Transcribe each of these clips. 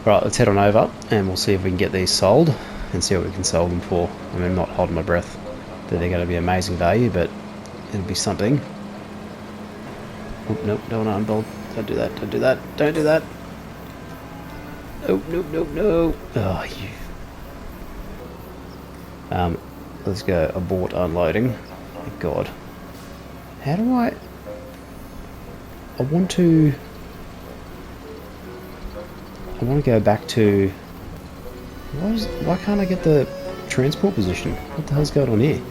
Right, let's head on over and we'll see if we can get these sold and see what we can sell them for. I mean, I'm not holding my breath that they're going to be amazing value, but it'll be something. Oh, nope, don't unbolt. Don't do that, don't do that, don't do that. Nope, nope, nope, no. Oh, you. Let's go abort unloading. Thank God. How do I want to go back to... Why can't I get the transport position? What the hell's going on here?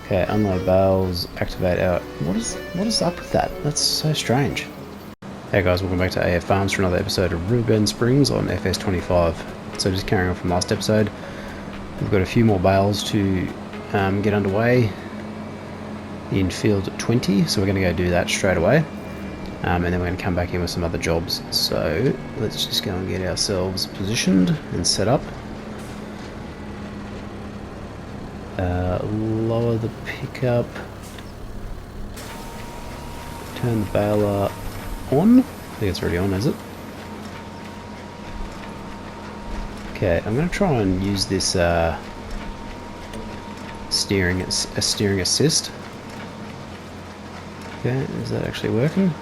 Okay, unload bales, activate out. What is up with that? That's so strange. Hey guys, welcome back to AF Farms for another episode of Riverbend Springs on FS25. So just carrying on from last episode, we've got a few more bales to get underway in field 20, so we're going to go do that straight away. And then we're going to come back in with some other jobs. So let's just go and get ourselves positioned and set up. Lower the pickup. Turn the baler on. I think it's already on, is it? Okay, I'm going to try and use this steering assist. Okay, is that actually working?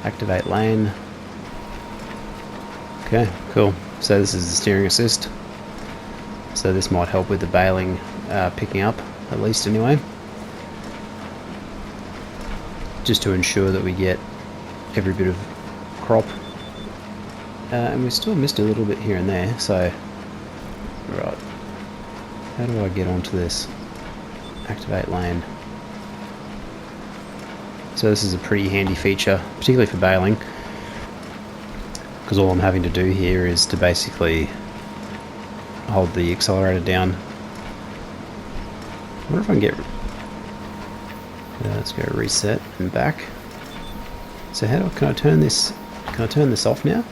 Activate lane. Okay, cool. So this is the steering assist. So this might help with the baling picking up, at least anyway. Just to ensure that we get every bit of crop. And we still missed a little bit here and there, so... Right. How do I get onto this? Activate lane. So this is a pretty handy feature, particularly for baling, because all I'm having to do here is to basically hold the accelerator down. I wonder if I can get... let's go reset and back. So can I turn this? Can I turn this off now?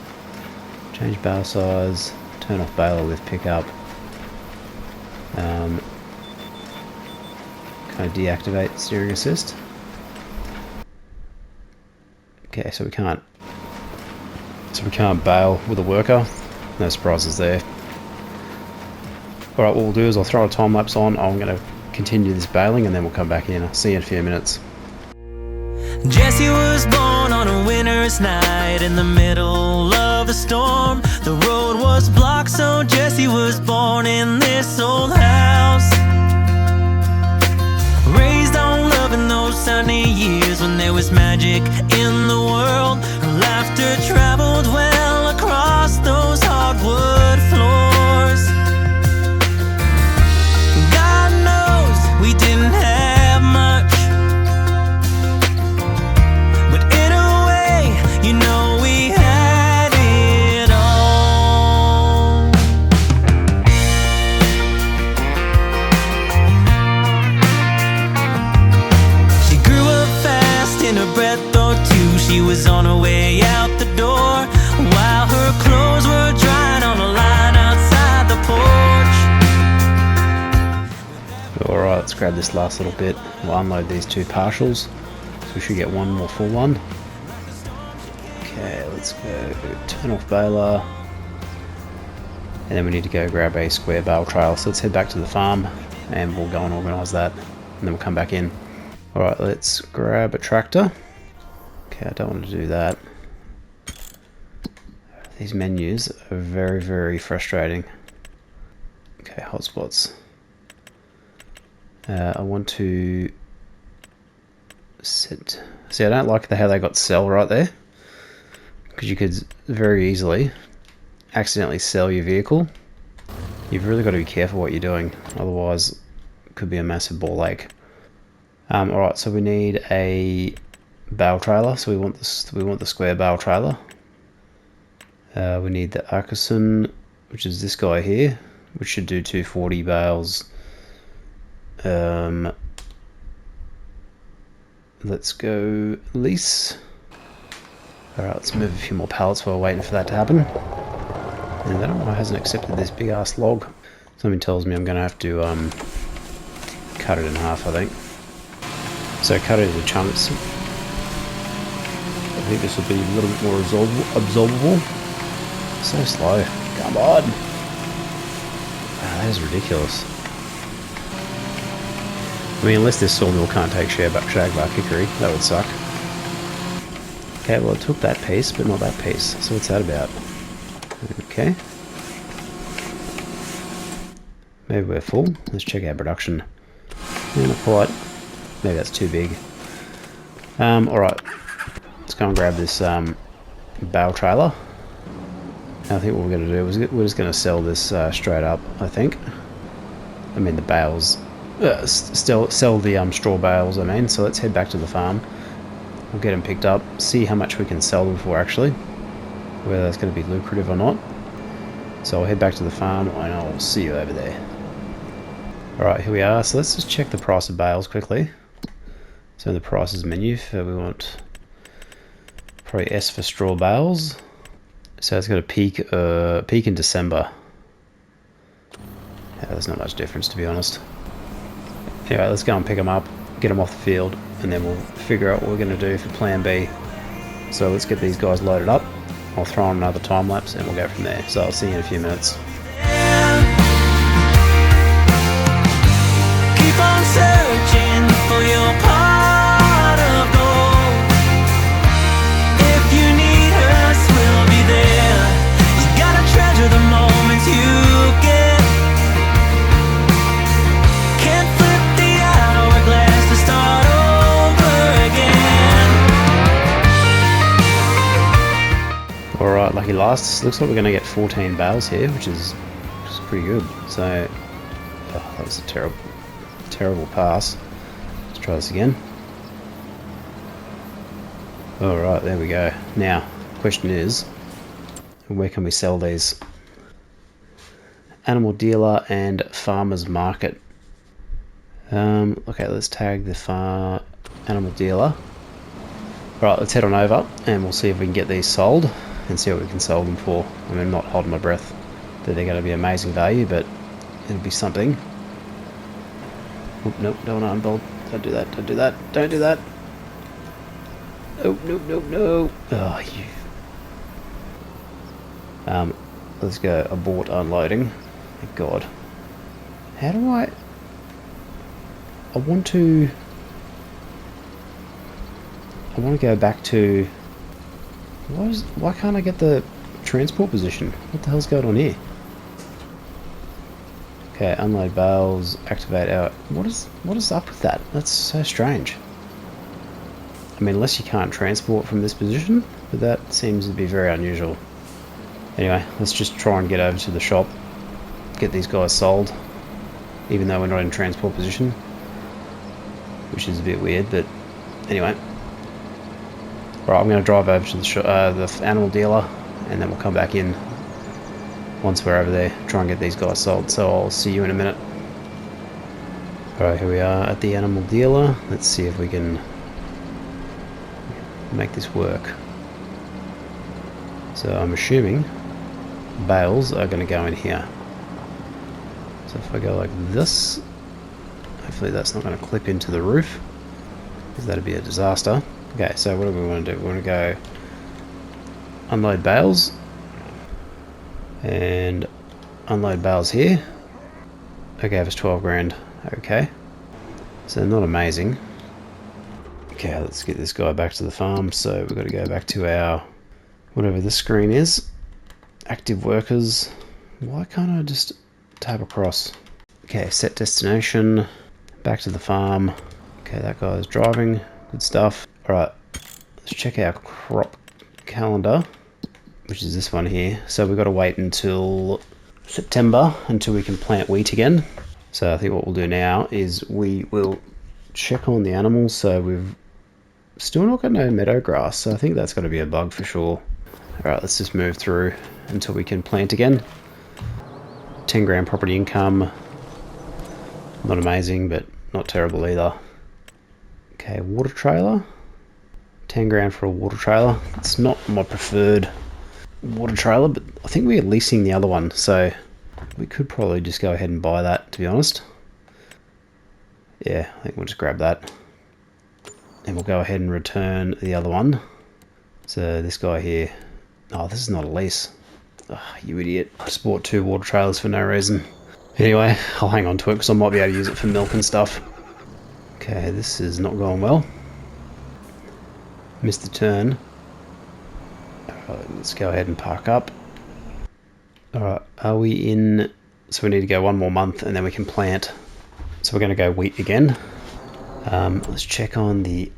Change bale size. Turn off baler with pickup. Can I deactivate steering assist? Okay, so we can't bail with a worker. No surprises there. Alright, what we'll do is I'll throw a time lapse on. I'm going to continue this baling and then we'll come back in. I'll see you in a few minutes. Jesse was born on a winter's night in the middle of the storm. The road was blocked, so Jesse was born in this old house. Raised on love in those sunny years when there was magic in the world. Her laughter traveled well across those hardwood floors. God knows we didn't have much, but in a way, you know we had it all. She grew up fast in a breath or two. She was on her way out the door while her clothes were drying on a line outside the porch. Alright, let's grab this last little bit. We'll unload these two partials. So we should get one more full one. Okay, let's go turn off baler. And then we need to go grab a square bale trailer. So let's head back to the farm and we'll go and organise that. And then we'll come back in. Alright, let's grab a tractor. Okay, I don't want to do that. These menus are very, very frustrating. Okay, hotspots. I want to set... See, I don't like how they got sell right there, because you could very easily accidentally sell your vehicle. You've really got to be careful what you're doing, otherwise it could be a massive ball ache. Alright, so we need a bale trailer, so we want the square bale trailer. We need the Arkeson, which is this guy here, which should do 240 bales. Let's go lease. Alright, let's move a few more pallets while we're waiting for that to happen. And that one hasn't accepted this big ass log. Something tells me I'm going to have to cut it in half, I think. So cut it into chunks. think this will be a little bit more absorbable. So slow. Come on. Wow, that is ridiculous. I mean, unless this sawmill can't take shagbark hickory, that would suck. Okay, well it took that piece, but not that piece. So what's that about? Okay. Maybe we're full. Let's check our production. Yeah, not quite. Maybe that's too big. Alright. Let's go and grab this bale trailer. I think what we're going to do is we're just going to sell this straight up, I think. I mean the bales. Sell the straw bales, I mean. So let's head back to the farm. We'll get them picked up. See how much we can sell them for, actually. Whether that's going to be lucrative or not. So I'll head back to the farm and I'll see you over there. Alright, here we are. So let's just check the price of bales quickly. So in the prices menu, we want probably S for straw bales. So it's got a peak in December. Yeah, there's not much difference, to be honest. Anyway, let's go and pick them up, get them off the field, and then we'll figure out what we're going to do for plan B. So let's get these guys loaded up. I'll throw on another time lapse and we'll go from there. So I'll see you in a few minutes. Keep on searching for your pot of gold. If you need us, we'll be there. You gotta treasure the moments you get. Can't flip the hourglass to start over again. Alright, lucky last. Looks like we're going to get 14 bales here, which is pretty good. So, oh, that was a terrible pass. Let's try this again. Alright, there we go. Now, question is, where can we sell these? Animal dealer and farmer's market. Okay, let's tag the animal dealer. Right, let's head on over and we'll see if we can get these sold and see what we can sell them for. I mean, I'm not holding my breath that they're going to be amazing value, but it'll be something. Oh, nope, don't unbolt. Don't do that, don't do that, don't do that. Nope, nope, nope, no. Oh, you. Let's go abort unloading. Thank God. How do I want to go back to... Why can't I get the transport position? What the hell's going on here? Okay, unload bales, activate our... What is up with that? That's so strange. I mean, unless you can't transport from this position, but that seems to be very unusual. Anyway, let's just try and get over to the shop, get these guys sold, even though we're not in transport position, which is a bit weird, but anyway. Right, I'm going to drive over to the animal dealer, and then we'll come back in once we're over there, try and get these guys sold. So I'll see you in a minute. Alright, here we are at the animal dealer. Let's see if we can make this work. So I'm assuming bales are going to go in here. So if I go like this, hopefully that's not going to clip into the roof, because that'd be a disaster. Okay, so what do we want to do? We want to go unload bales and unload bales here. Okay, it was 12 grand. Okay, so not amazing. Okay, let's get this guy back to the farm. So we've got to go back to our, whatever this screen is, active workers. Why can't I just tab across? Okay, set destination, back to the farm. Okay, that guy's driving, good stuff. Alright, let's check our crop calendar, which is this one here. So we've got to wait until September until we can plant wheat again. So I think what we'll do now is we will check on the animals. So we've still not got no meadow grass, so I think that's got to be a bug for sure. Alright, let's just move through until we can plant again. 10 grand property income. Not amazing, but not terrible either. Okay, water trailer. 10 grand for a water trailer. It's not my preferred water trailer, but I think we're leasing the other one, so we could probably just go ahead and buy that, to be honest. Yeah, I think we'll just grab that. And we'll go ahead and return the other one. So this guy here, oh, this is not a lease. Oh, you idiot. I just bought 2 water trailers for no reason. Anyway, I'll hang on to it because I might be able to use it for milk and stuff. Okay, this is not going well. Missed the turn. Alright, let's go ahead and park up. Alright, are we in... So we need to go 1 more month and then we can plant. So we're going to go wheat again. Let's check on the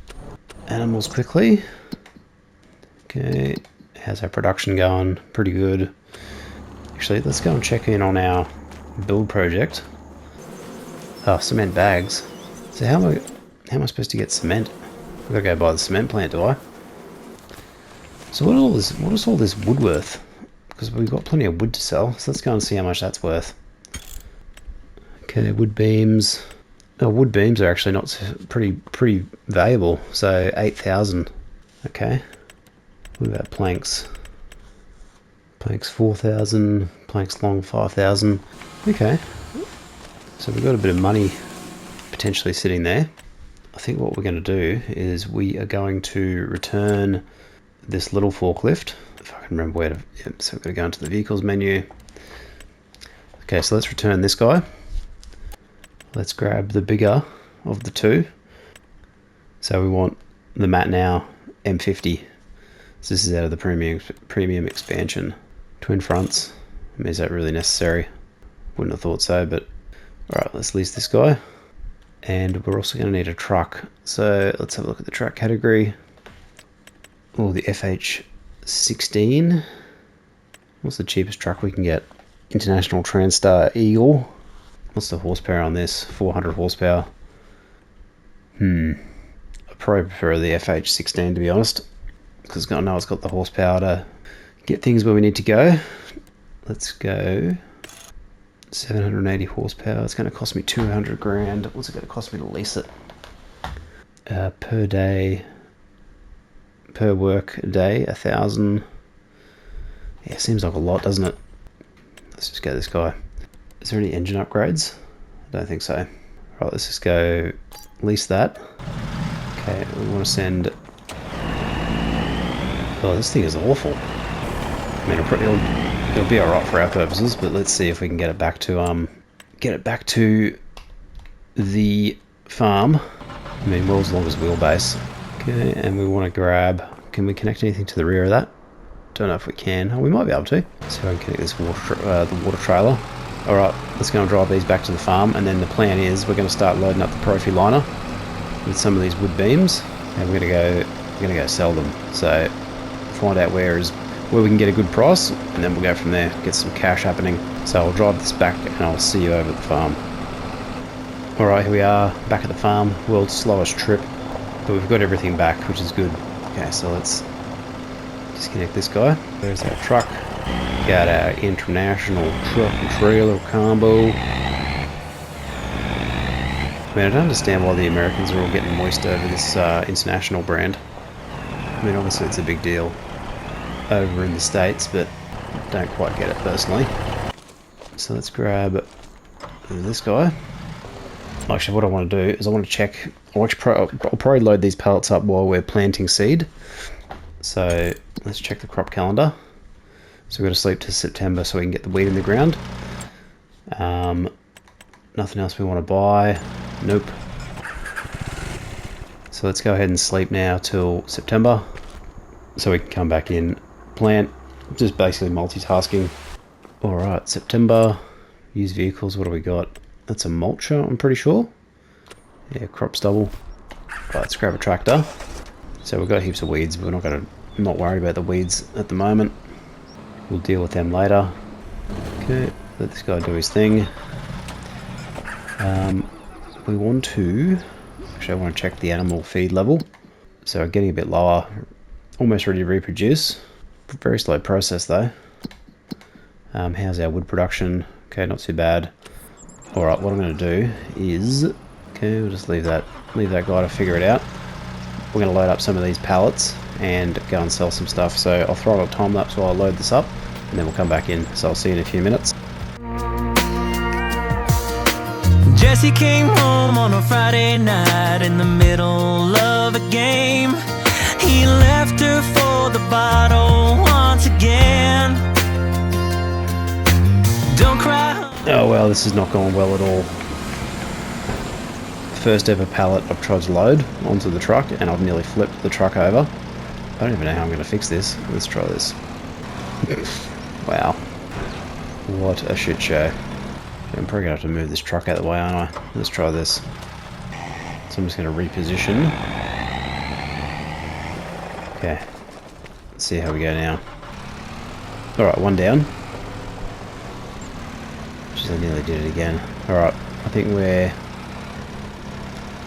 animals quickly. Okay, how's our production going? Pretty good. Actually, let's go and check in on our build project. Oh, cement bags. So how am I supposed to get cement? I've got to go buy the cement plant, do I? So what is all this wood worth? Because we've got plenty of wood to sell, so let's go and see how much that's worth. Okay, wood beams. Oh, wood beams are actually not pretty valuable. So 8,000. Okay. What about planks? Planks 4,000. Planks long 5,000. Okay. So we've got a bit of money potentially sitting there. I think what we're going to do is we are going to return this little forklift. If I can remember where to... Yep, so we're going to go into the vehicles menu. Okay, so let's return this guy. Let's grab the bigger of the 2. So we want the Matt-Now M50. So this is out of the premium expansion. Twin fronts. I mean, is that really necessary? Wouldn't have thought so, but... Alright, let's lease this guy. And we're also going to need a truck. So let's have a look at the truck category. Oh, the FH16. What's the cheapest truck we can get? International Transstar Eagle. What's the horsepower on this? 400 horsepower. I probably prefer the FH16 to be honest. Because I know it's got the horsepower to get things where we need to go. Let's go. 780 horsepower. It's going to cost me 200 grand. What's it going to cost me to lease it? Per day, per work day, 1,000. Yeah, seems like a lot, doesn't it? Let's just go this guy. Is there any engine upgrades? I don't think so. Right, let's just go lease that. Okay, we want to send... Oh, this thing is awful. I mean, it'll be alright for our purposes, but let's see if we can get it back to the farm. I mean, world's longest wheelbase. Okay, and we want to grab... Can we connect anything to the rear of that? Don't know if we can. Oh, we might be able to. So I can connect this the water trailer. Alright, let's go and drive these back to the farm, and then the plan is we're going to start loading up the Profi liner with some of these wood beams, and we're going to go sell them. So find out where we can get a good price, and then we'll go from there, get some cash happening. So I'll drive this back and I'll see you over at the farm. Alright, here we are, back at the farm. World's slowest trip, but we've got everything back, which is good. Okay, so let's disconnect this guy. There's our truck. Got our international truck and trailer combo. I mean, I don't understand why the Americans are all getting moist over this international brand. I mean, obviously it's a big deal over in the States, but don't quite get it personally. So let's grab this guy. Actually, what I want to do is I want to check... I'll probably load these pallets up while we're planting seed. So let's check the crop calendar. So we've got to sleep to September so we can get the wheat in the ground. Nothing else we want to buy. Nope. So let's go ahead and sleep now till September so we can come back in, plant, just basically multitasking. Alright, September, use vehicles, what do we got? That's a mulcher, I'm pretty sure. Yeah, crop stubble. Right, let's grab a tractor. So we've got heaps of weeds, but we're not worried about the weeds at the moment. We'll deal with them later. Okay, let this guy do his thing. We want to... Actually, I want to check the animal feed level. So getting a bit lower. Almost ready to reproduce. Very slow process though. How's our wood production? Okay, not too bad. Alright, what I'm going to do is... Okay, we'll just leave that guy to figure it out. We're going to load up some of these pallets and go and sell some stuff. So I'll throw on a time lapse while I load this up, and then we'll come back in. So I'll see you in a few minutes. Jesse came home on a Friday night in the middle of a game. He left her for the bottle once again. Don't cry. Oh well, this is not going well at all. First ever pallet I've tried to load onto the truck, and I've nearly flipped the truck over. I don't even know how I'm going to fix this. Let's try this. Wow. What a shit show. I'm probably going to have to move this truck out of the way, aren't I? Let's try this. So I'm just going to reposition. Okay. Let's see how we go now. Alright, one down. Jeez, I nearly did it again. Alright, I think we're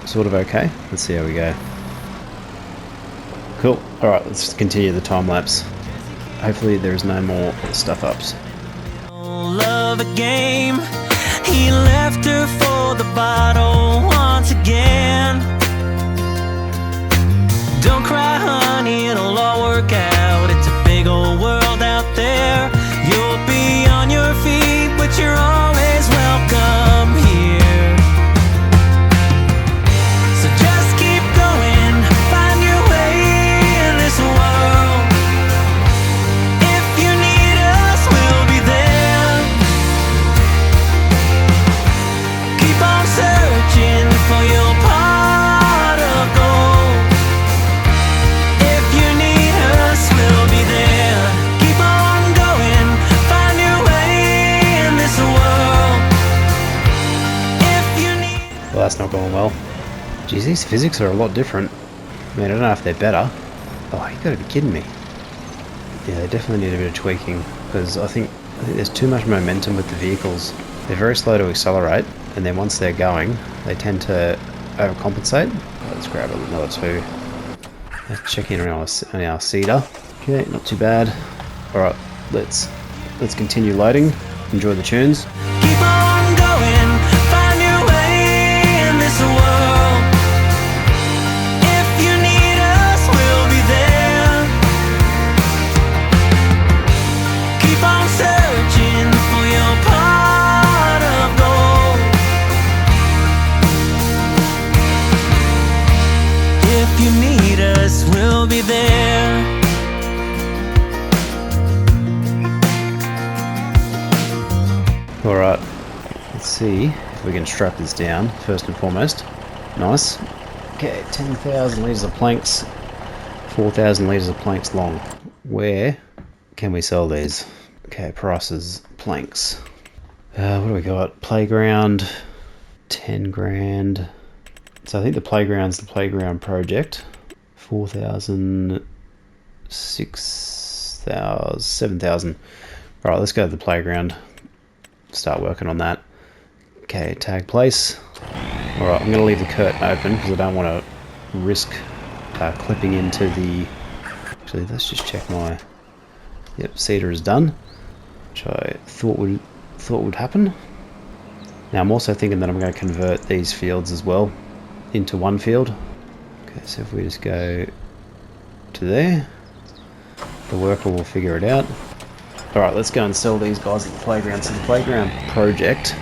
sort of okay. Let's see how we go. Cool. Alright, let's continue the time lapse. Hopefully there's no more stuff ups. Love a game. He left her for the bottle once again. Don't cry, honey, it'll all work out. It's a big old world out there. You'll be on your feet, but you're always welcome here. So just keep going, find your way in this world. If you need us, we'll be there. Keep on searching for your pot of gold. If you need us, we'll be there. Keep on going, find your way in this world. If you need. Well, that's not going well. Geez, these physics are a lot different. I mean, I don't know if they're better. Oh, you gotta be kidding me. Yeah, they definitely need a bit of tweaking, because I think there's too much momentum with the vehicles. They're very slow to accelerate, and then once they're going, they tend to overcompensate. Let's grab another two. Let's check in on our cedar. Okay, not too bad. Alright, let's continue loading. Enjoy the tunes. Keep on going, find your way in this world. If you need us, we'll be there. Keep on searching for your pot of gold. If you need us, we'll be there. Alright, let's see if we can strap this down first and foremost. Nice. Okay, 10,000 litres of planks, 4,000 litres of planks long. Where can we sell these? Okay, prices, planks. What do we got? Playground, 10 grand. So I think the playground's the playground project. 4,000, 6,000, 7,000. Alright, let's go to the playground. Start working on that. Okay, tag place. Alright, I'm going to leave the curtain open because I don't want to risk clipping into the... Actually, let's just check my... Yep, cedar is done, which I thought would happen. Now I'm also thinking that I'm going to convert these fields as well into one field. Okay, so if we just go to there, the worker will figure it out. Alright, let's go and sell these guys at the playground. So the playground project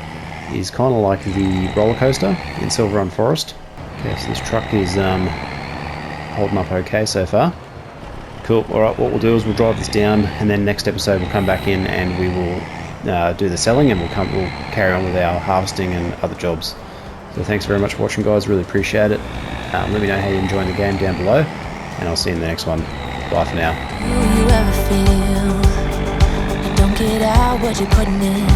is kind of like the roller coaster in Silver Run Forest. Okay, so this truck is holding up okay so far. Cool. Alright, what we'll do is we'll drive this down, and then next episode we'll come back in and we will do the selling, and we'll carry on with our harvesting and other jobs. So thanks very much for watching, guys. Really appreciate it. Let me know how you're enjoying the game down below, and I'll see you in the next one. Bye for now. Do you ever feel you don't get out what you're putting in?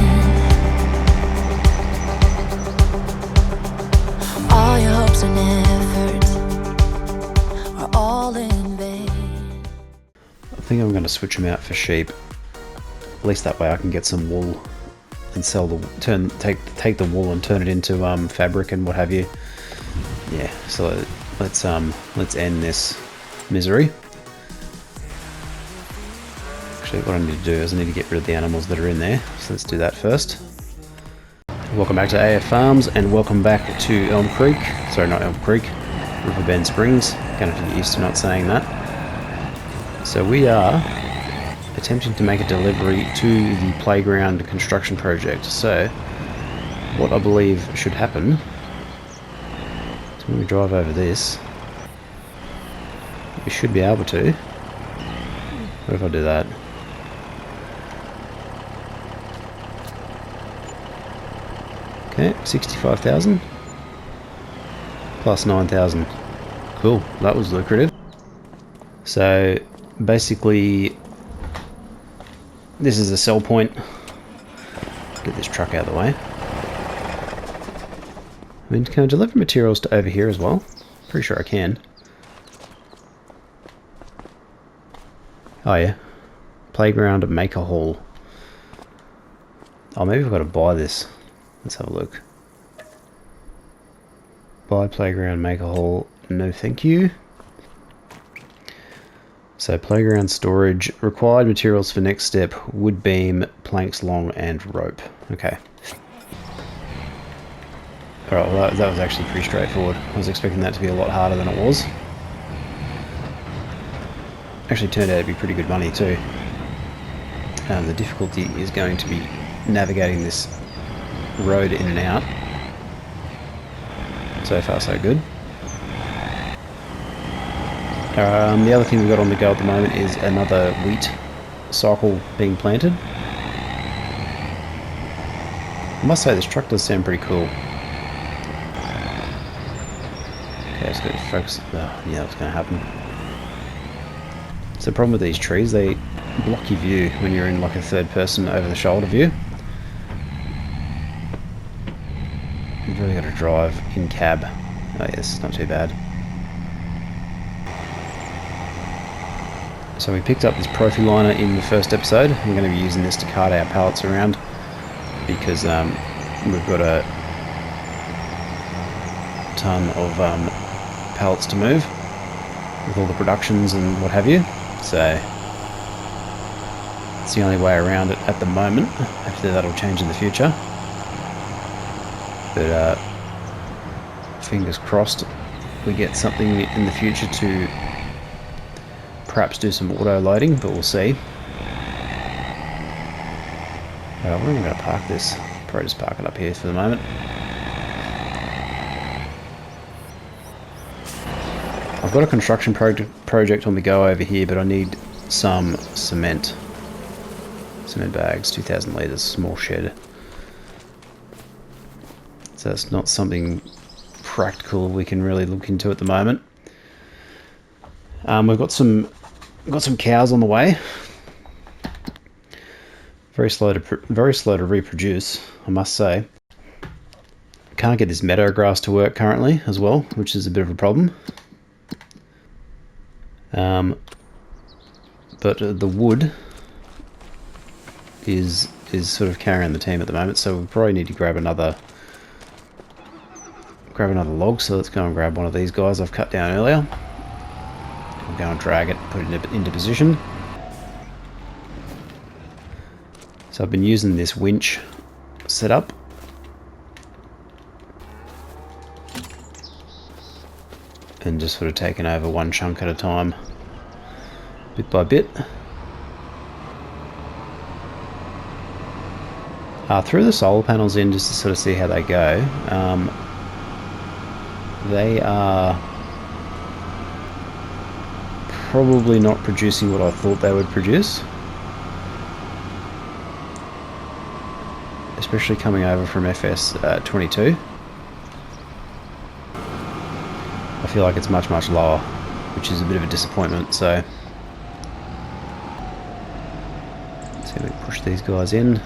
All your hopes and efforts are all in vain. I think I'm going to switch them out for sheep. At least that way I can get some wool and sell take the wool and turn it into fabric and what have you. Yeah, so let's end this misery. Actually, what I need to do is I need to get rid of the animals that are in there. So let's do that first. Welcome back to AF Farms, and welcome back to Elm Creek. Sorry, not Elm Creek. Riverbend Springs. Gonna have to get used to not saying that. So we are attempting to make a delivery to the playground construction project. So what I believe should happen is when we drive over this, we should be able to What if I do that? Okay, 65,000 plus 9,000. Cool, that was lucrative. So basically, this is a sell point. Get this truck out of the way. I mean, can I deliver materials to over here as well? Pretty sure I can. Oh yeah. Playground and maker hall. Oh, maybe I've got to buy this. Let's have a look. Buy playground, maker hall. No thank you. So playground storage. Required materials for next step. Wood beam, planks long, and rope. Okay. Alright, well that was actually pretty straightforward. I was expecting that to be a lot harder than it was. Actually turned out to be pretty good money too. The difficulty is going to be navigating this road in and out. So far so good. The other thing we've got on the go at the moment is another wheat cycle being planted. I must say this truck does sound pretty cool. Okay, let's go to focus. Oh, yeah, that's going to happen. So the problem with these trees, they block your view when you're in like a third person over the shoulder view. You've really got to drive in cab. Oh yes, it's not too bad. So we picked up this Profi liner in the first episode. We're going to be using this to cart our pallets around because we've got a ton of pallets to move with all the productions and what have you. So it's the only way around it at the moment. Hopefully that'll change in the future. But fingers crossed we get something in the future to perhaps do some auto loading, but we'll see. Where am I going to park this? Probably just park it up here for the moment. I've got a construction project on the go over here, but I need some cement. Cement bags, 2,000 litres, small shed. So it's not something practical we can really look into at the moment. We've got some cows on the way. Very slow to reproduce, I must say. Can't get this meadow grass to work currently as well, which is a bit of a problem. But the wood is sort of carrying the team at the moment, so we probably need to grab another log. So let's go and grab one of these guys I've cut down earlier. We'll go and drag it, put it into position. So I've been using this winch setup. And just sort of taking over one chunk at a time, bit by bit. Threw the solar panels in just to sort of see how they go. They are probably not producing what I thought they would produce. Especially coming over from FS22. I feel like it's much lower, which is a bit of a disappointment. So let's see if we can push these guys in.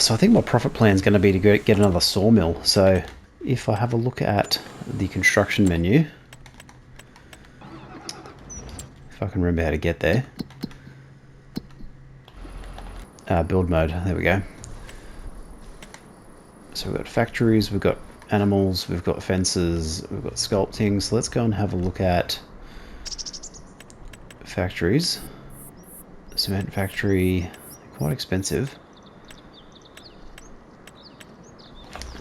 So I think my profit plan is going to be to get another sawmill. So if I have a look at the construction menu, if I can remember how to get there. Build mode, there we go. So we've got factories, we've got animals, we've got fences, we've got sculpting. So let's go and have a look at factories. Cement factory, quite expensive.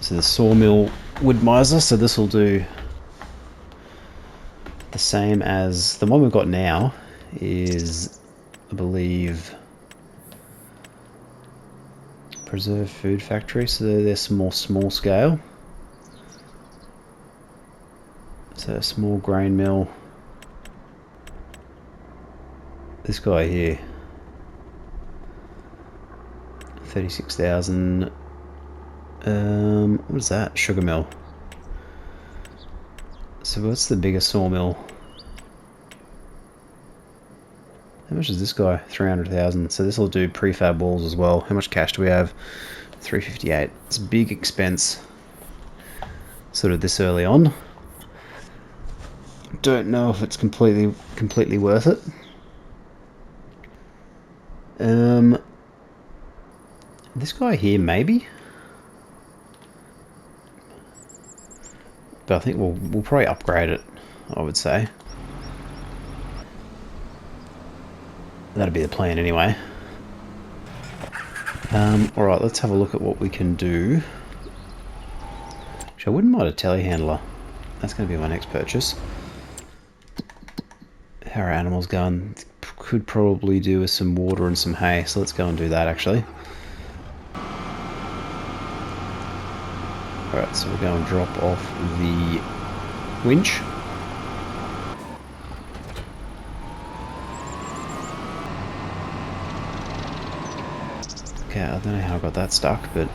So the sawmill wood miser, so this will do the same as the one we've got now is, I believe, preserved food factory, so they're more small scale. So So a small grain mill. This guy here, 36,000. What is that? Sugar mill. So what's the biggest sawmill? How much is this guy? 300,000. So this will do prefab walls as well. How much cash do we have? 358. It's a big expense, sort of this early on. Don't know if it's completely worth it. This guy here maybe, but I think we'll probably upgrade it. I would say that'd be the plan anyway. All right, let's have a look at what we can do. Actually, I wouldn't mind a telehandler. That's going to be my next purchase. How are animals going? Could probably do with some water and some hay, so let's go and do that actually. Alright, so we're going to drop off the winch. Okay, I don't know how I got that stuck, but...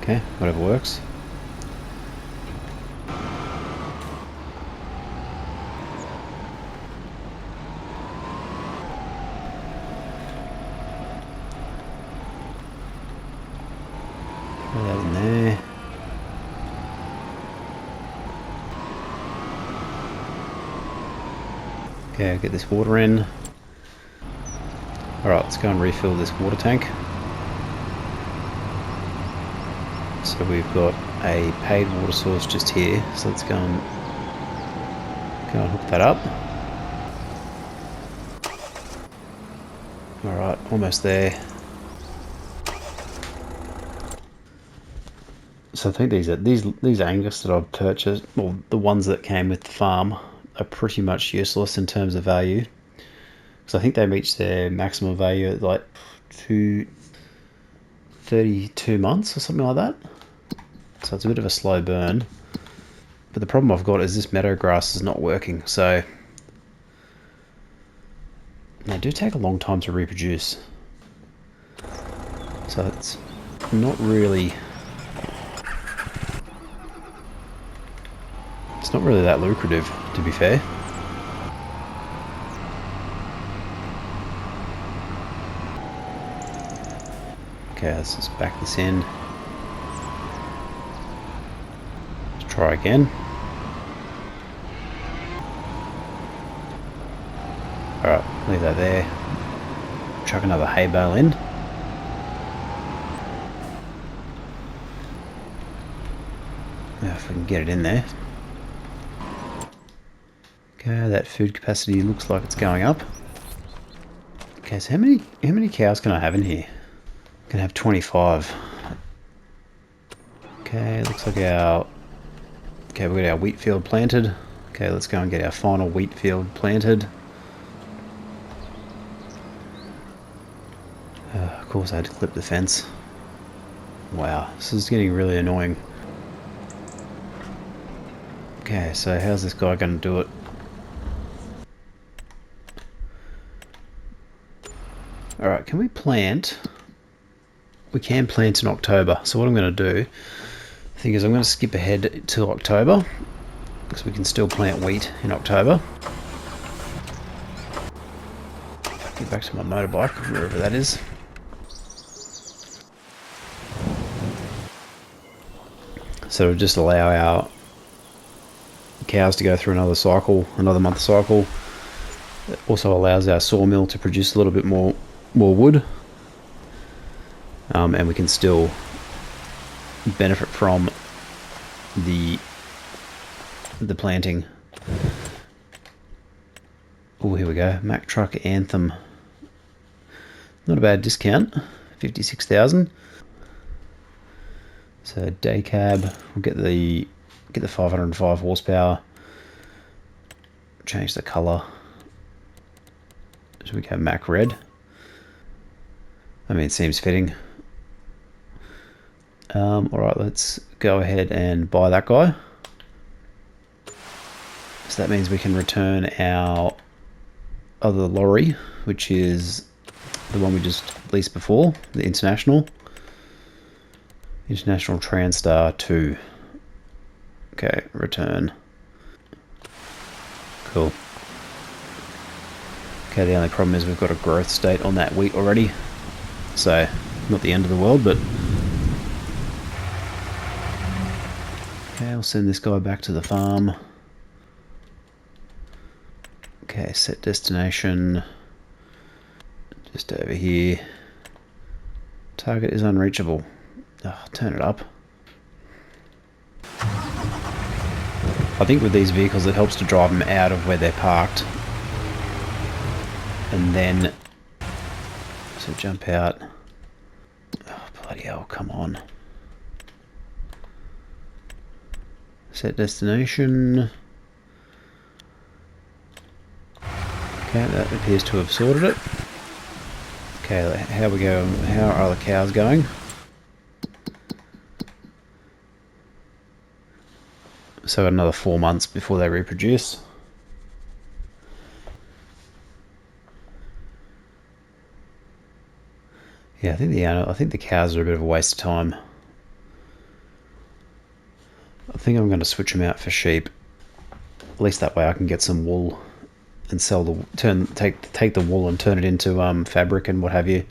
okay, whatever works. Put that in there. Okay, I'll get this water in. Alright, let's go and refill this water tank. So we've got a paid water source just here, so let's go and hook that up. Alright, almost there. So I think these Angus that I've purchased, well, the ones that came with the farm, are pretty much useless in terms of value. So I think they reached their maximum value at like 32 months or something like that. So it's a bit of a slow burn. But the problem I've got is this meadow grass is not working. So they do take a long time to reproduce. So it's not really... it's not really that lucrative, to be fair. Okay, let's just back this in. Let's try again. Alright, leave that there. Chuck another hay bale in. Now if we can get it in there. Okay, that food capacity looks like it's going up. Okay, so how many cows can I have in here? I can have 25. Okay, looks like our... okay, we've got our wheat field planted. Okay, let's go and get our final wheat field planted. Of course I had to clip the fence. Wow, this is getting really annoying. Okay, so how's this guy going to do it? Alright, can we plant? We can plant in October. So what I'm going to do, I think, is I'm going to skip ahead till October, because we can still plant wheat in October. Get back to my motorbike, wherever that is. So it'll just allow our cows to go through another cycle, another month cycle. It also allows our sawmill to produce a little bit more wood, and we can still benefit from the planting. Oh, here we go. Mack Truck Anthem. Not a bad discount. 56,000. So day cab. We'll get the 505 horsepower. Change the colour. So we go Mack Red. I mean, it seems fitting. Alright, let's go ahead and buy that guy. So that means we can return our other lorry, which is the one we just leased before, the International Transstar 2. Okay, return. Cool. Okay, the only problem is we've got a growth state on that wheat already. So, not the end of the world, but... Okay, I'll send this guy back to the farm. Okay, set destination. Just over here. Target is unreachable. Oh, turn it up. I think with these vehicles it helps to drive them out of where they're parked. And then... So jump out. Oh, bloody hell, come on. Set destination. Okay, that appears to have sorted it. Okay, how we go? How are the cows going? So another 4 months before they reproduce. Yeah, I think the cows are a bit of a waste of time. I think I'm going to switch them out for sheep. At least that way I can get some wool and sell the take the wool and turn it into fabric and what have you.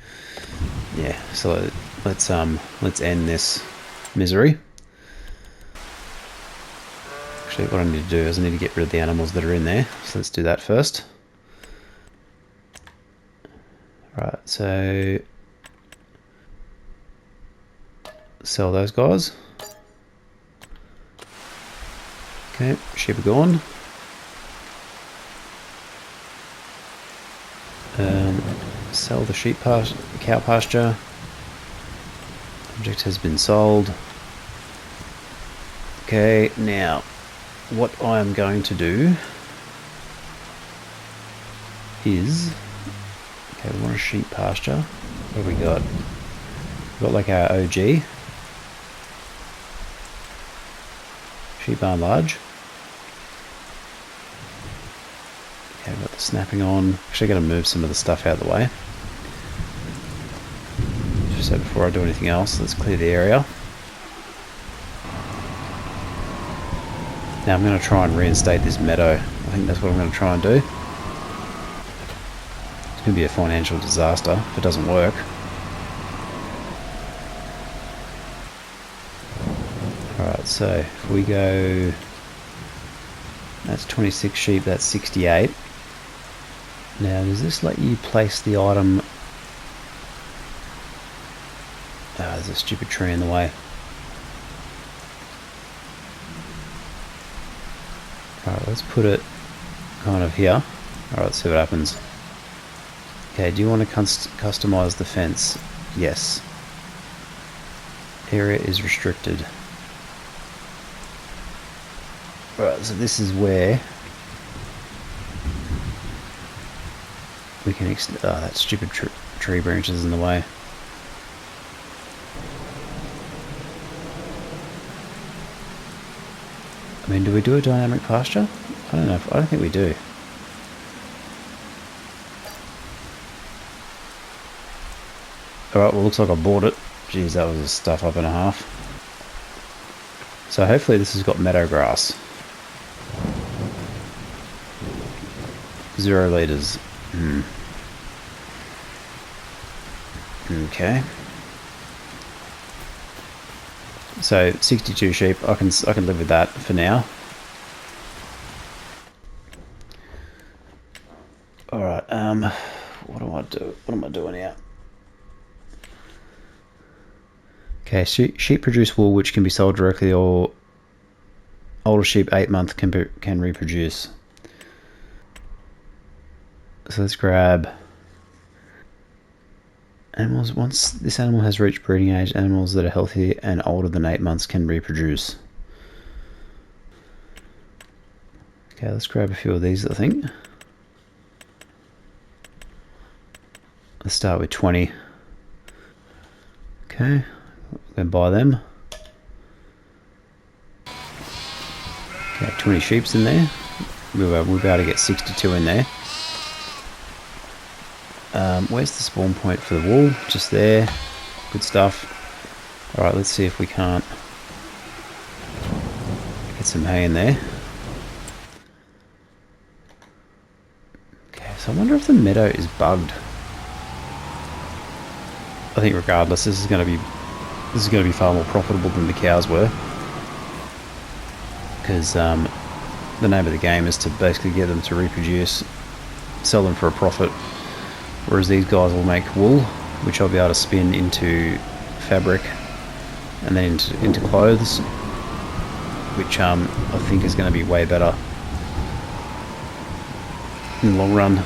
Yeah, so let's end this misery. Actually, what I need to do is I need to get rid of the animals that are in there. So let's do that first. Right, so sell those guys. Okay, sheep are gone. Sell the cow pasture. Object has been sold. Okay, now what I am going to do is, okay, we want a sheep pasture. What have we got? We've got like our OG. Sheep barn large. Okay, I've got the snapping on. Actually, got to move some of the stuff out of the way. So before I do anything else, let's clear the area. Now I'm going to try and reinstate this meadow. I think that's what I'm going to try and do. It's going to be a financial disaster if it doesn't work. Alright, so if we go... That's 26 sheep, that's 68. Now, does this let you place the item... Ah, there's a stupid tree in the way. Alright, let's put it kind of here. Alright, let's see what happens. Okay, do you want to customize the fence? Yes. Area is restricted. Alright, so this is where we can that stupid tree branches in the way. I mean, do we do a dynamic pasture? I don't know. I don't think we do. Alright, well, looks like I bought it. Jeez, that was a stuff up and a half. So hopefully this has got meadow grass. 0 litres. Okay. So 62 sheep. I can live with that for now. All right. What do I do? What am I doing here? Okay. Sheep produce wool, which can be sold directly, or older sheep 8 months can reproduce. So let's grab animals. Once this animal has reached breeding age, animals that are healthy and older than 8 months can reproduce. Okay, let's grab a few of these, I think. Let's start with 20. Okay, we're going to buy them. Okay, 20 sheep's in there. We'll be able to get 62 in there. Where's the spawn point for the wool? Just there. Good stuff. Alright, let's see if we can't get some hay in there. Okay, so I wonder if the meadow is bugged. I think regardless, this is going to be far more profitable than the cows were, because the name of the game is to basically get them to reproduce, sell them for a profit, whereas these guys will make wool, which I'll be able to spin into fabric and then into clothes, which I think is going to be way better in the long run.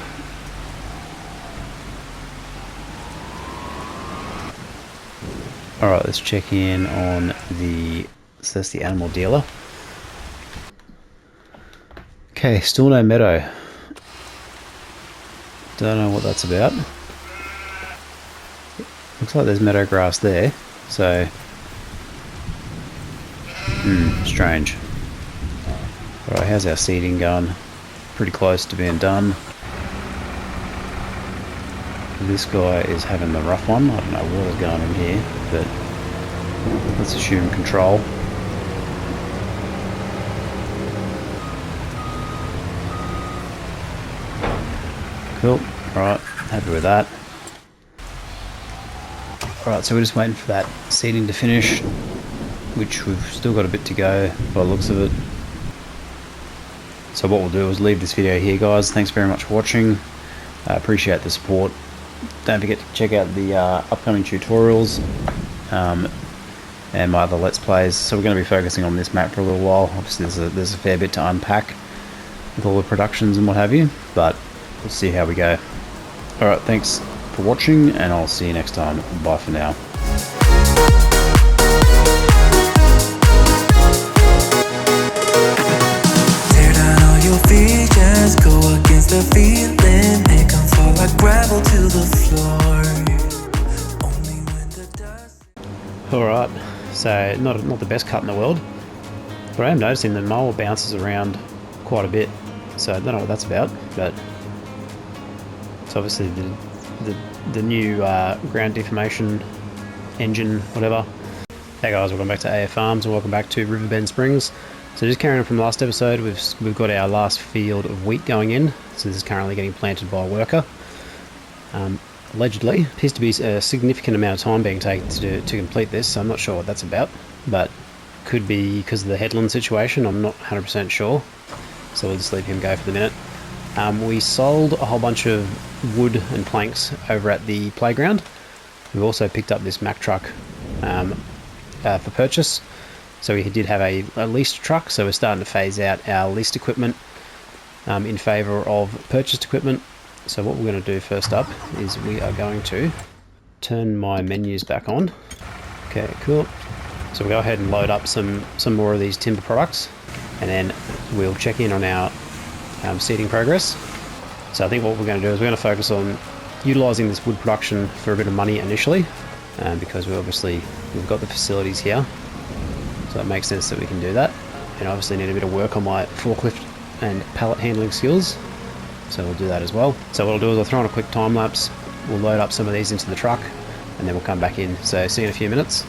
Alright, let's check in on so that's the animal dealer. Okay, still no meadow. Don't know what that's about. Looks like there's meadow grass there, so strange. Alright, how's our seeding going? Pretty close to being done. This guy is having the rough one. I don't know what is going on here, but let's assume control. Cool. Alright, happy with that. Alright, so we're just waiting for that seeding to finish, which we've still got a bit to go by the looks of it. So what we'll do is leave this video here, guys. Thanks very much for watching. I appreciate the support. Don't forget to check out the upcoming tutorials and my other Let's Plays. So we're going to be focusing on this map for a little while. Obviously there's a fair bit to unpack with all the productions and what have you, but we'll see how we go. Alright, thanks for watching, and I'll see you next time. Bye for now. Tear down all your features, go against the feeling, make them fall like gravel to the floor. Only when the dust... Alright, so not the best cut in the world, but I am noticing the mower bounces around quite a bit, so I don't know what that's about, but it's obviously the new ground deformation engine, whatever. Hey guys, welcome back to AF Farms and welcome back to Riverbend Springs. So just carrying on from last episode, we've got our last field of wheat going in. So this is currently getting planted by a worker. Allegedly, appears to be a significant amount of time being taken to complete this, so I'm not sure what that's about, but could be because of the headland situation. I'm not 100% sure, so we'll just leave him go for the minute. We sold a whole bunch of wood and planks over at the playground. We've also picked up this Mack truck for purchase. So we did have a leased truck, so we're starting to phase out our leased equipment in favour of purchased equipment. So what we're going to do first up is we are going to turn my menus back on. Okay, cool. So we'll go ahead and load up some more of these timber products, and then we'll check in on our seeding progress. So I think what we're going to do is we're going to focus on utilising this wood production for a bit of money initially, because we've got the facilities here, so it makes sense that we can do that. And I obviously need a bit of work on my forklift and pallet handling skills, so we'll do that as well. So what I'll do is I'll throw on a quick time lapse, we'll load up some of these into the truck, and then we'll come back in. So see you in a few minutes.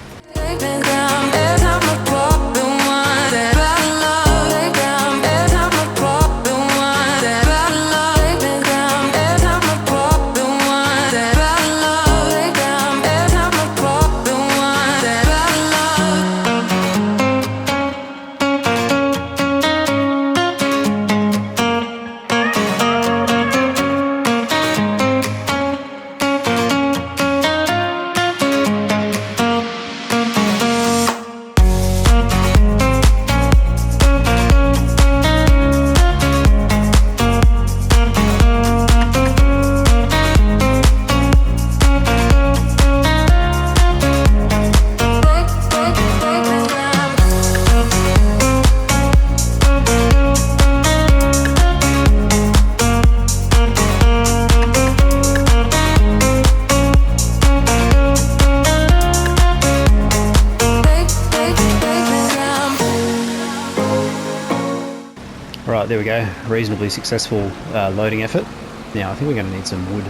Alright, there we go. Reasonably successful loading effort. Now I think we're going to need some wood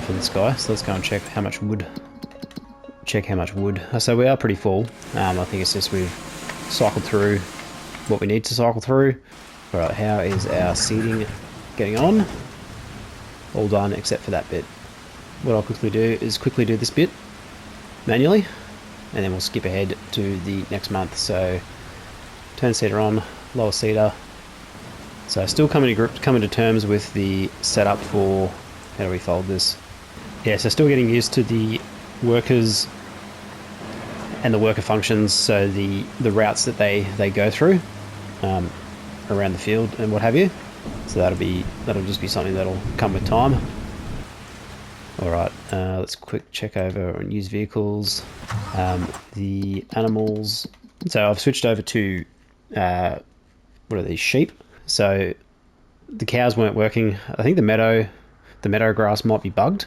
for this guy, so let's go and check how much wood. So we are pretty full. I think it's just we've cycled through what we need to cycle through. Alright, how is our seeding getting on? All done except for that bit. What I'll quickly do is quickly do this bit manually, and then we'll skip ahead to the next month. So turn seeder on, lower seeder. So still coming to terms with the setup for, how do we fold this? Yeah, so still getting used to the workers and the worker functions, so the routes that they go through around the field and what have you. So that'll just be something that'll come with time. Alright, let's quick check over on used vehicles. The animals. So I've switched over to what are these, sheep? So the cows weren't working. I think the meadow grass might be bugged.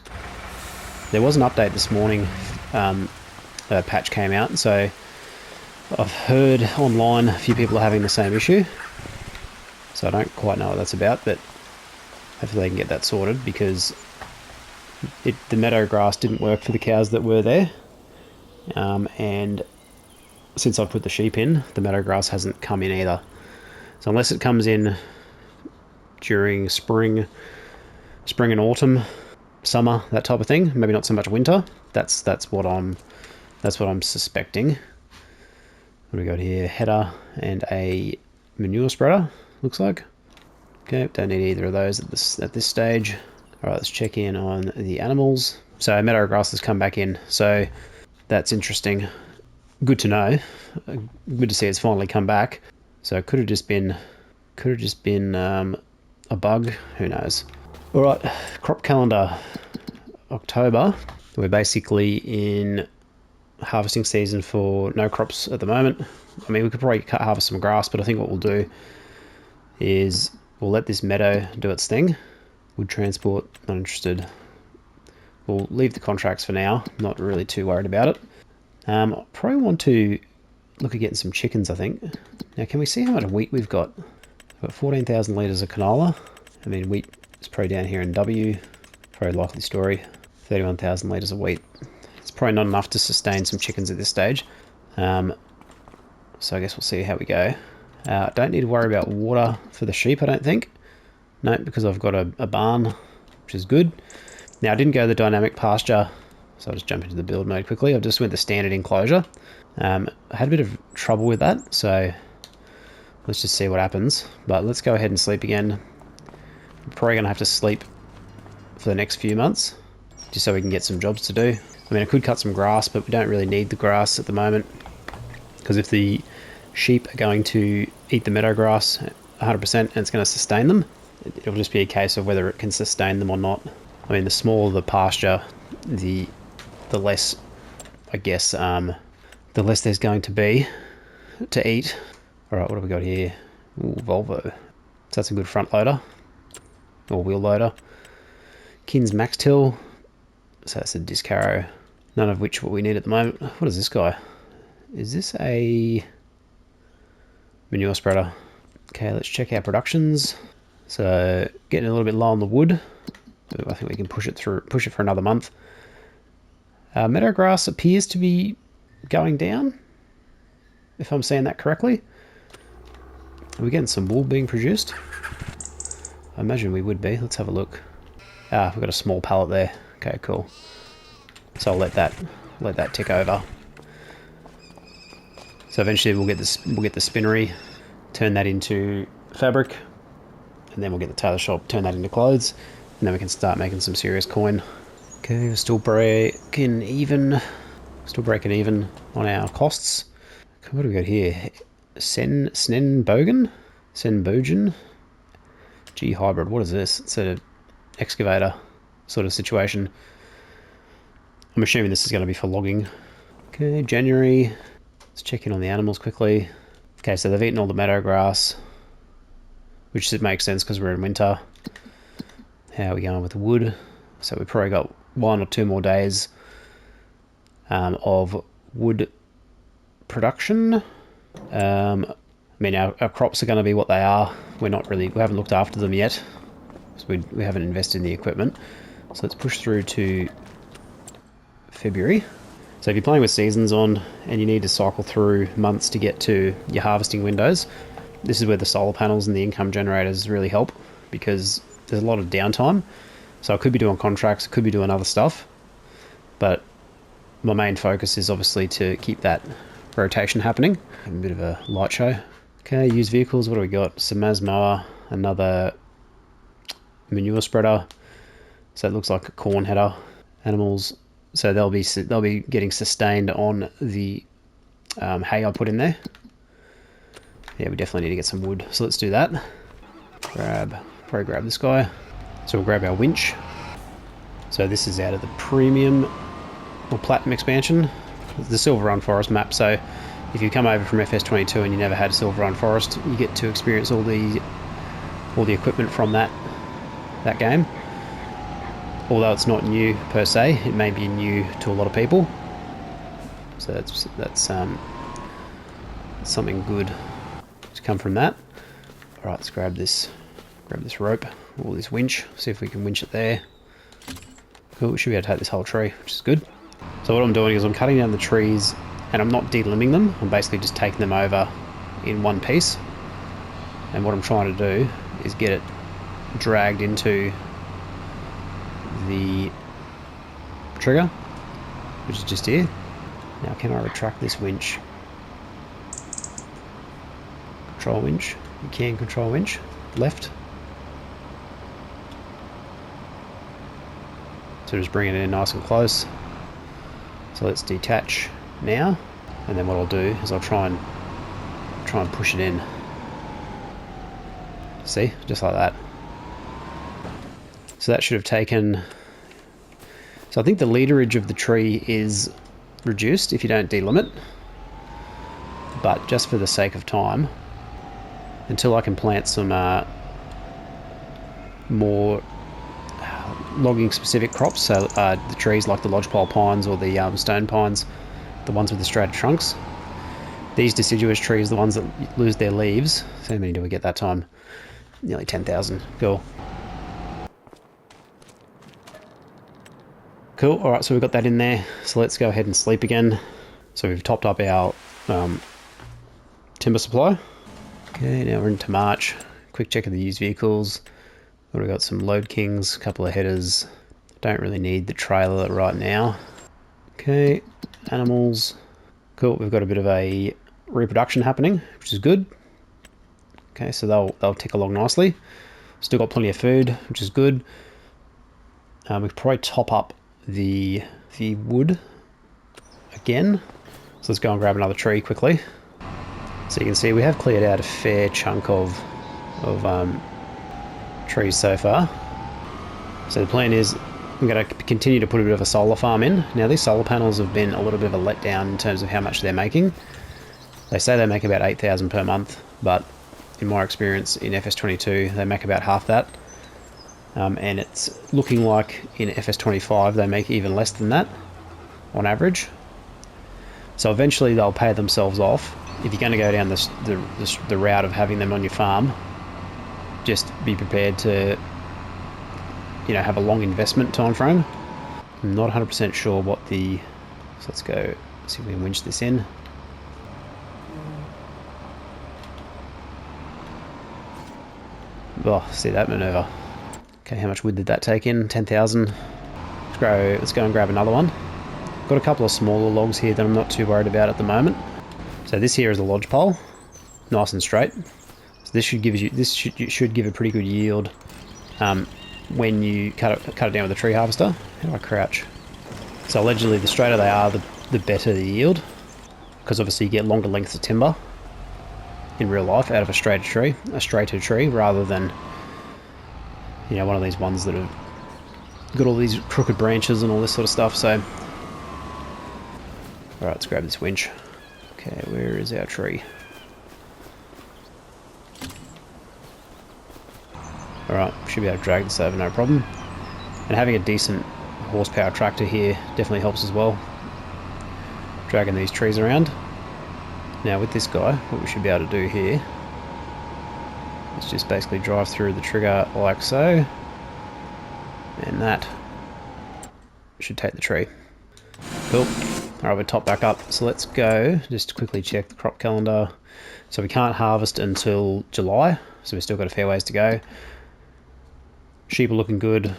There was an update this morning. A patch came out, so I've heard online a few people are having the same issue. So I don't quite know what that's about, but hopefully they can get that sorted, because the meadow grass didn't work for the cows that were there. And since I've put the sheep in, the meadow grass hasn't come in either. So unless it comes in during spring and autumn, summer, that type of thing, maybe not so much winter. That's what I'm suspecting. What do we got here? Header and a manure spreader, looks like. Okay, don't need either of those at this stage. All right, let's check in on the animals. So meadow grass has come back in, so that's interesting. Good to know. Good to see it's finally come back. So it could have just been a bug. Who knows? All right, crop calendar. October. We're basically in harvesting season for no crops at the moment. I mean, we could probably harvest some grass, but I think what we'll do is we'll let this meadow do its thing. Wood transport, not interested. We'll leave the contracts for now. Not really too worried about it. I probably want to look at getting some chickens, I think. Now, can we see how much wheat we've got? We've got 14,000 litres of canola. I mean, wheat is probably down here in W. Very likely story. 31,000 litres of wheat. It's probably not enough to sustain some chickens at this stage. So I guess we'll see how we go. Don't need to worry about water for the sheep, I don't think. No, because I've got a barn, which is good. Now, I didn't go the dynamic pasture, so I'll just jump into the build mode quickly. I've just went the standard enclosure. I had a bit of trouble with that, so let's just see what happens. But let's go ahead and sleep again. I'm probably going to have to sleep for the next few months, just so we can get some jobs to do. I mean, I could cut some grass, but we don't really need the grass at the moment, because if the sheep are going to eat the meadow grass 100% and it's going to sustain them, it'll just be a case of whether it can sustain them or not. I mean, the smaller the pasture, the less, I guess, the less there's going to be to eat. All right, what have we got here? Ooh, Volvo. So that's a good front loader, or wheel loader. Kins Max Till. So that's a disc harrow. None of which what we need at the moment. What is this guy? Is this a manure spreader? Okay, let's check our productions. So getting a little bit low on the wood. I think we can push it for another month. Meadow grass appears to be going down, if I'm saying that correctly. Are we getting some wool being produced? I imagine we would be. Let's have a look. Ah, we've got a small pallet there. Okay, cool. So I'll let that tick over. So eventually we'll get the spinnery, turn that into fabric, and then we'll get the tailor shop, turn that into clothes, and then we can start making some serious coin. Okay, we're still breaking even on our costs. What do we got here? Snenbogen? G hybrid, what is this? It's an excavator sort of situation. I'm assuming this is going to be for logging. Okay, January. Let's check in on the animals quickly. Okay, so they've eaten all the meadow grass, which makes sense because we're in winter. How are we going with the wood? So we've probably got 1 or 2 more days of wood production. mean, our crops are going to be what they are. We haven't looked after them yet. So we haven't invested in the equipment. So let's push through to February. So if you're playing with seasons on and you need to cycle through months to get to your harvesting windows, this is where the solar panels and the income generators really help, because there's a lot of downtime. So I could be doing contracts, could be doing other stuff, but my main focus is obviously to keep that rotation happening. A bit of a light show. Okay, used vehicles, what do we got? Some Maz mower, another manure spreader. So it looks like a corn header. Animals, so they'll be getting sustained on the hay I put in there. Yeah, we definitely need to get some wood, so let's do that. Probably grab this guy. So we'll grab our winch. So this is out of the premium or platinum expansion, the Silver Run Forest map. So if you come over from FS22 and you never had Silver Run Forest, you get to experience all the equipment from that game. Although it's not new per se, it may be new to a lot of people. So that's something good to come from that. All right, let's grab this rope or this winch. See if we can winch it there. Cool. We should be able to take this whole tree, which is good. So what I'm doing is I'm cutting down the trees, and I'm not delimbing them. I'm basically just taking them over in one piece. And what I'm trying to do is get it dragged into the trigger, which is just here. Now can I retract this winch? Control winch. You can control winch. Left. So just bring it in nice and close. So let's detach now, and then what I'll do is I'll try and push it in. See, just like that. So that should have taken. So I think the leaderage of the tree is reduced if you don't delimb it, but just for the sake of time, until I can plant some more logging specific crops, so the trees like the lodgepole pines or the stone pines, the ones with the straight trunks. These deciduous trees, the ones that lose their leaves. So how many do we get that time? Nearly 10,000. Cool. Cool. All right, so we've got that in there. So let's go ahead and sleep again. So we've topped up our timber supply. Okay, now we're into March. Quick check of the used vehicles. We've got some Load Kings, a couple of headers. Don't really need the trailer right now. Okay, animals. Cool, we've got a bit of a reproduction happening, which is good. Okay, so they'll tick along nicely. Still got plenty of food, which is good. We could probably top up the wood again. So let's go and grab another tree quickly. So you can see we have cleared out a fair chunk of trees so far. So the plan is I'm going to continue to put a bit of a solar farm in. Now these solar panels have been a little bit of a letdown in terms of how much they're making. They say they make about 8,000 per month, but in my experience in FS22 they make about half that. And it's looking like in FS25 they make even less than that on average. So eventually they'll pay themselves off. If you're going to go down the route of having them on your farm, just be prepared to, you know, have a long investment time frame. I'm not 100% sure what the. So let's go see if we can winch this in. Oh, see that maneuver. Okay, how much wood did that take in? 10,000. Let's go and grab another one. Got a couple of smaller logs here that I'm not too worried about at the moment. So this here is a lodge pole, nice and straight. So this should give a pretty good yield when you cut it down with a tree harvester. How do I crouch? So allegedly, the straighter they are, the better the yield, because obviously you get longer lengths of timber in real life out of a straighter tree, rather than, you know, one of these ones that have got all these crooked branches and all this sort of stuff. So, all right, let's grab this winch. Okay, where is our tree? Alright, should be able to drag this over no problem. And having a decent horsepower tractor here definitely helps as well. Dragging these trees around. Now with this guy, what we should be able to do here is just basically drive through the trigger like so, and that should take the tree. Cool. Alright, we're top back up. So let's go, just to quickly check the crop calendar. So we can't harvest until July, so we've still got a fair ways to go. Sheep are looking good.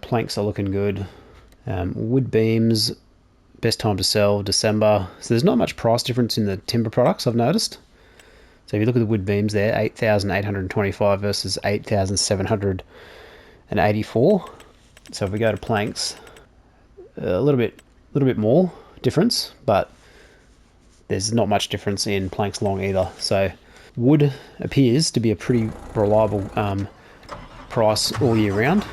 Planks are looking good. Wood beams, best time to sell, December. So there's not much price difference in the timber products, I've noticed. So if you look at the wood beams there, 8,825 versus 8,784. So if we go to planks, a little bit more difference, but there's not much difference in planks long either. So wood appears to be a pretty reliable price all year round.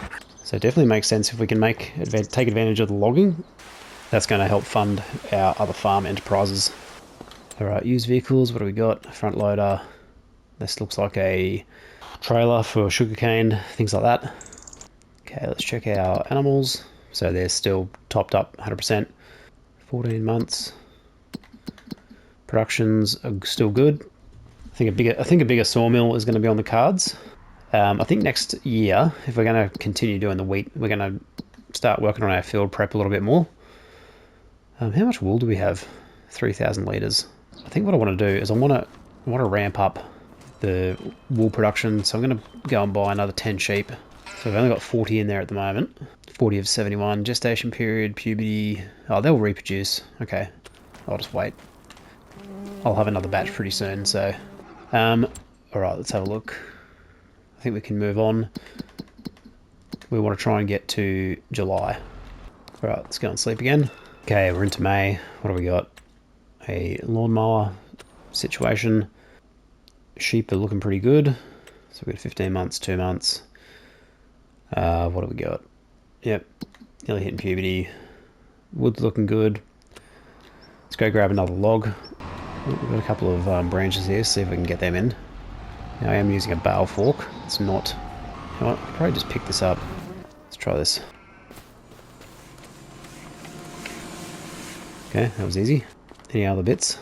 So it definitely makes sense if we can take advantage of the logging. That's going to help fund our other farm enterprises. Alright, used vehicles, what do we got? Front loader. This looks like a trailer for sugarcane, things like that. Okay, let's check our animals. So they're still topped up 100%. 14 months. Productions are still good. I think a bigger sawmill is going to be on the cards. I think next year, if we're going to continue doing the wheat, we're going to start working on our field prep a little bit more. How much wool do we have? 3,000 litres. I think what I want to do is I want to ramp up the wool production, so I'm going to go and buy another 10 sheep. So I've only got 40 in there at the moment. 40 of 71. Gestation period, puberty. Oh, they'll reproduce. Okay, I'll just wait. I'll have another batch pretty soon, so... Alright, let's have a look. I think we can move on. We want to try and get to July. Alright, let's go and sleep again. Okay, we're into May. What do we got? A lawnmower situation. Sheep are looking pretty good. So we've got 15 months, 2 months. What do we got? Yep, nearly hitting puberty. Wood's looking good. Let's go grab another log. We've got a couple of branches here, see if we can get them in. Now I am using a bale fork. It's not... You know what? I'll probably just pick this up. Let's try this. Okay, that was easy. Any other bits?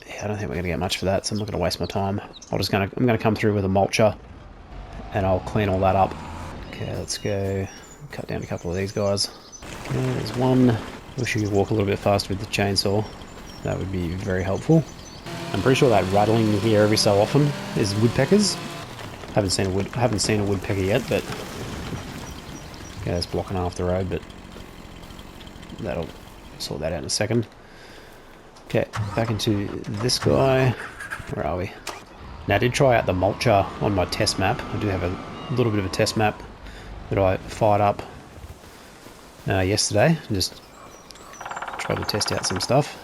Yeah, I don't think we're going to get much for that, so I'm not going to waste my time. I'm going to come through with a mulcher, and I'll clean all that up. Okay, let's go cut down a couple of these guys. Okay, there's one. Wish you could walk a little bit faster with the chainsaw. That would be very helpful. I'm pretty sure that rattling you hear every so often is woodpeckers. Haven't seen a woodpecker yet, but okay, that's blocking half the road, but that'll sort that out in a second. Okay, back into this guy. Where are we? Now I did try out the mulcher on my test map. I do have a little bit of a test map that I fired up yesterday. Just tried to test out some stuff.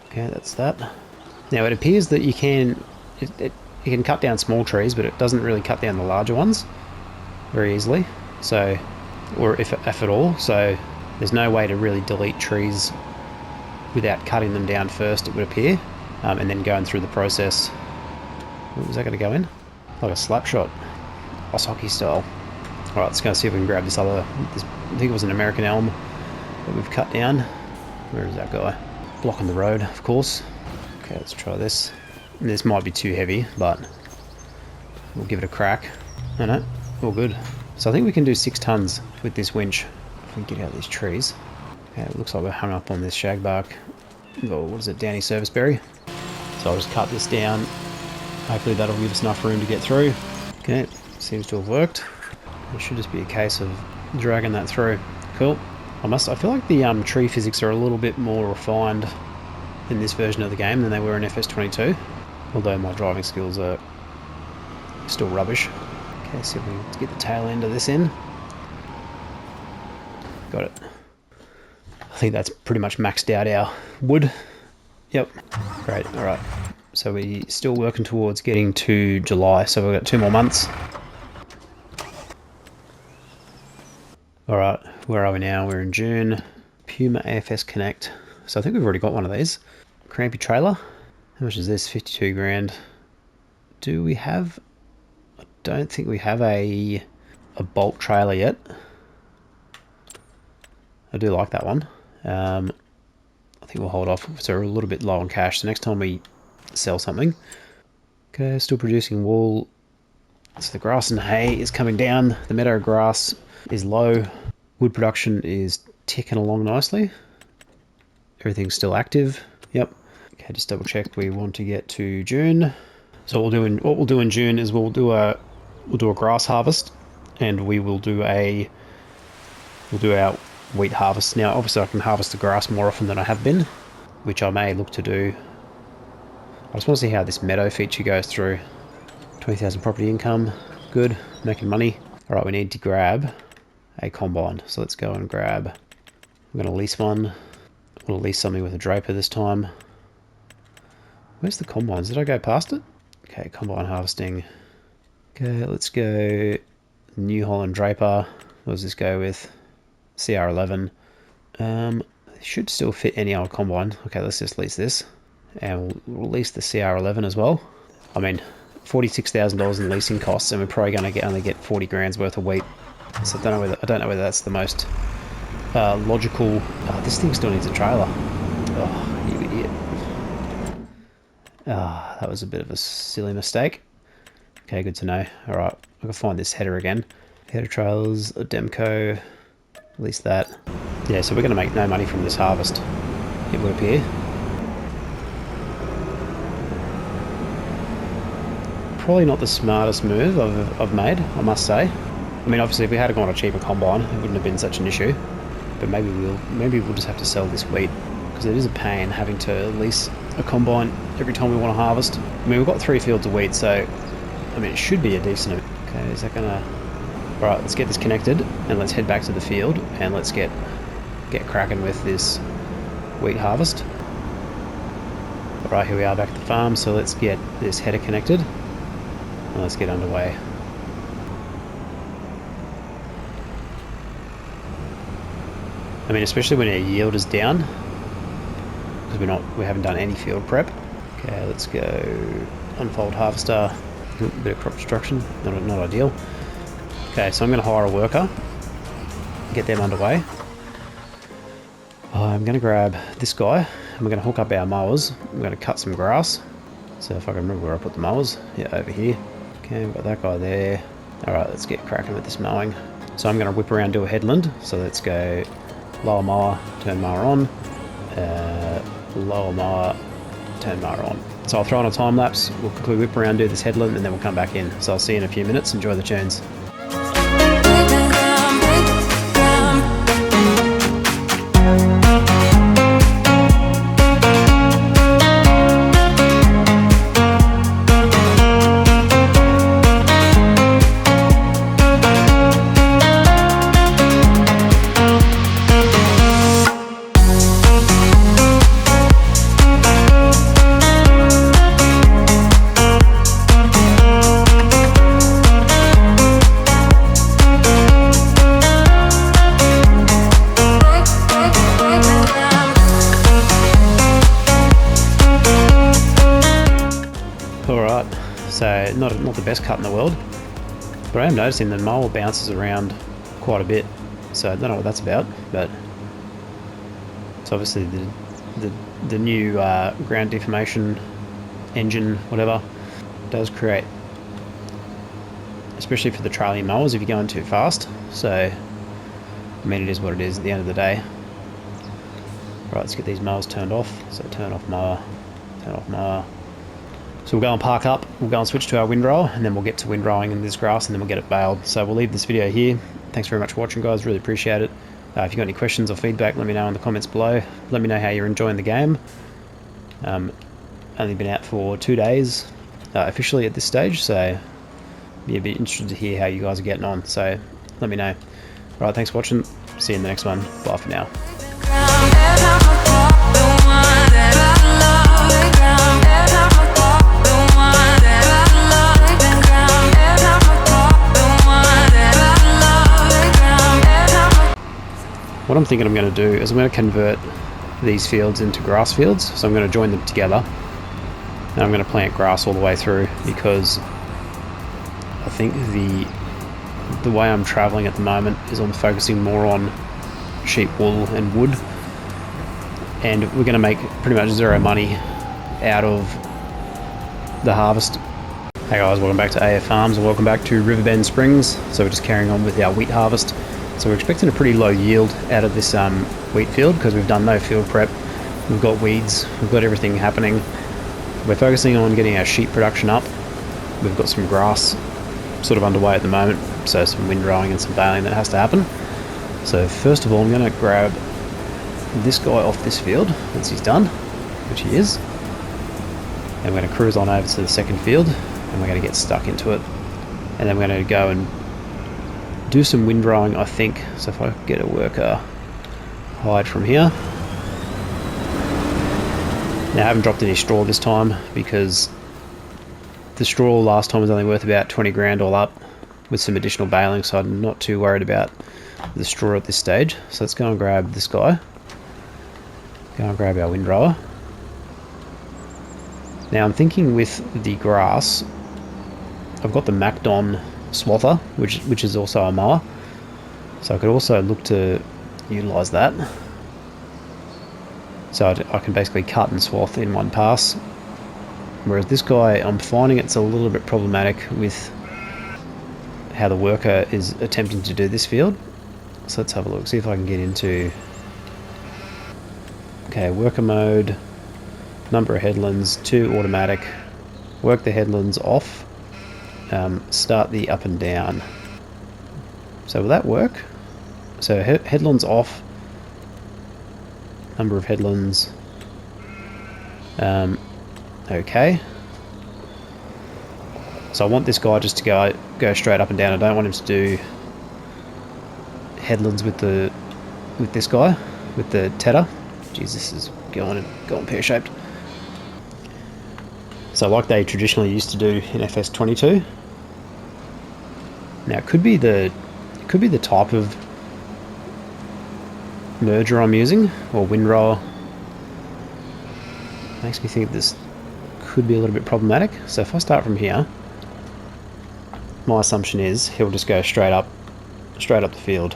Okay, that's that. Now it appears that you can cut down small trees, but it doesn't really cut down the larger ones very easily. So, or if at all. So there's no way to really delete trees without cutting them down first, it would appear, and then going through the process. What was that going to go in? Like a slap shot, ice hockey style. All right, let's go see if we can grab this other. I think it was an American elm that we've cut down. Where is that guy? Blocking the road, of course. Okay, let's try this. This might be too heavy, but we'll give it a crack. No, all good. So I think we can do 6 tons with this winch if we get out these trees. Okay, it looks like we're hung up on this shagbark. Oh, what is it, Downy serviceberry? So I'll just cut this down. Hopefully that'll give us enough room to get through. Okay, seems to have worked. It should just be a case of dragging that through. Cool. I feel like the tree physics are a little bit more refined in this version of the game than they were in FS22. Although my driving skills are still rubbish. Okay, see if we can get the tail end of this in. Got it. I think that's pretty much maxed out our wood. Yep. Great. Alright. So we're still working towards getting to July, so we've got 2 more months. Alright, where are we now? We're in June. Puma AFS Connect. So I think we've already got one of these. Crampy trailer. How much is this? 52 grand. Do we have... I don't think we have a bolt trailer yet. I do like that one. think we'll hold off. So we're a little bit low on cash. So next time we sell something. Okay, still producing wool. So the grass and hay is coming down. The meadow grass is low. Wood production is ticking along nicely. Everything's still active. Yep. Okay, just double check. We want to get to June. So what we'll do in June is we'll do a grass harvest, and we'll do our wheat harvest. Now, obviously, I can harvest the grass more often than I have been, which I may look to do. I just want to see how this meadow feature goes through. 20,000 property income, good, making money. All right, we need to grab a combine. So let's go and grab. I'm going to lease one. I'm going to lease something with a draper this time. Where's the combines? Did I go past it? Okay, combine harvesting. Okay, let's go New Holland draper. What does this go with? CR11. Should still fit any old combine. Okay, let's just lease this. And we'll lease the CR11 as well. I mean, $46,000 in leasing costs, and we're probably going to only get 40 grand's worth of wheat. So I don't know whether that's the most logical. Oh, this thing still needs a trailer. Oh, you idiot. Ah, that was a bit of a silly mistake. Okay, good to know. All right, I can find this header again. Header trailers, a Demco, lease that. Yeah, so we're going to make no money from this harvest, it would appear. Probably not the smartest move I've made, I must say. I mean, obviously, if we had gone a cheaper combine, it wouldn't have been such an issue. But maybe we'll just have to sell this wheat, because it is a pain having to lease a combine every time we want to harvest. I mean, we've got 3 fields of wheat, so I mean, it should be a decent. Okay, is that gonna? All right, let's get this connected, and let's head back to the field, and let's get cracking with this wheat harvest. All right, here we are back at the farm. So let's get this header connected. And let's get underway. I mean, especially when our yield is down, because we haven't done any field prep. Okay, let's go unfold harvester. A bit of crop destruction, not ideal. Okay, so I'm going to hire a worker, get them underway. I'm going to grab this guy, and we're going to hook up our mowers. I'm going to cut some grass. So if I can remember where I put the mowers, yeah, over here. Okay, we've got that guy there. All right, let's get cracking with this mowing. So I'm going to whip around, do a headland. So let's go lower mower, turn mower on, lower mower, turn mower on. So I'll throw on a time lapse. We'll quickly whip around, do this headland, and then we'll come back in. So I'll see you in a few minutes. Enjoy the tunes. So not the best cut in the world, but I am noticing the mower bounces around quite a bit, so I don't know what that's about. But it's obviously the new ground deformation engine, whatever, does create, especially for the trailing mowers, if you're going too fast. So I mean, it is what it is at the end of the day. Right, let's get these mowers turned off. So turn off mower, turn off mower. So we'll go and park up, we'll go and switch to our windrower, and then we'll get to windrowing in this grass, and then we'll get it baled. So we'll leave this video here. Thanks very much for watching, guys. Really appreciate it. If you've got any questions or feedback, let me know in the comments below. Let me know how you're enjoying the game. Only been out for 2 days officially at this stage, so be a bit interested to hear how you guys are getting on. So let me know. All right, thanks for watching. See you in the next one. Bye for now. What I'm thinking I'm going to do is I'm going to convert these fields into grass fields. So I'm going to join them together, and I'm going to plant grass all the way through, because I think the way I'm traveling at the moment is I'm focusing more on sheep wool and wood, and we're going to make pretty much zero money out of the harvest. Hey guys, welcome back to AF Farms and welcome back to Riverbend Springs. So we're just carrying on with our wheat harvest. So we're expecting a pretty low yield out of this wheat field because we've done no field prep. We've got weeds, we've got everything happening. We're focusing on getting our sheep production up. We've got some grass sort of underway at the moment, so some windrowing and some baling that has to happen. So first of all, I'm going to grab this guy off this field once he's done, which he is. And we're going to cruise on over to the second field and we're going to get stuck into it. And then we're going to go and do some windrowing, I think. So if I get a worker hide from here. Now I haven't dropped any straw this time because the straw last time was only worth about 20 grand all up with some additional baling, so I'm not too worried about the straw at this stage. So let's go and grab this guy. Go and grab our windrower. Now I'm thinking with the grass, I've got the Macdon swather, which is also a mower. So I could also look to utilise that. So I can basically cut and swath in one pass. Whereas this guy, I'm finding it's a little bit problematic with how the worker is attempting to do this field. So let's have a look, see if I can get into... Okay, worker mode, number of headlands, 2 automatic, work the headlands off, start the up and down. So will that work? So headlands off, number of headlands, okay. So I want this guy just to go straight up and down. I don't want him to do headlands with this guy, with the tedder. Jeez, this is going pear-shaped. So like they traditionally used to do in FS22. Now it could be the type of merger I'm using, or windrower. Makes me think this could be a little bit problematic. So if I start from here, my assumption is he'll just go straight up the field.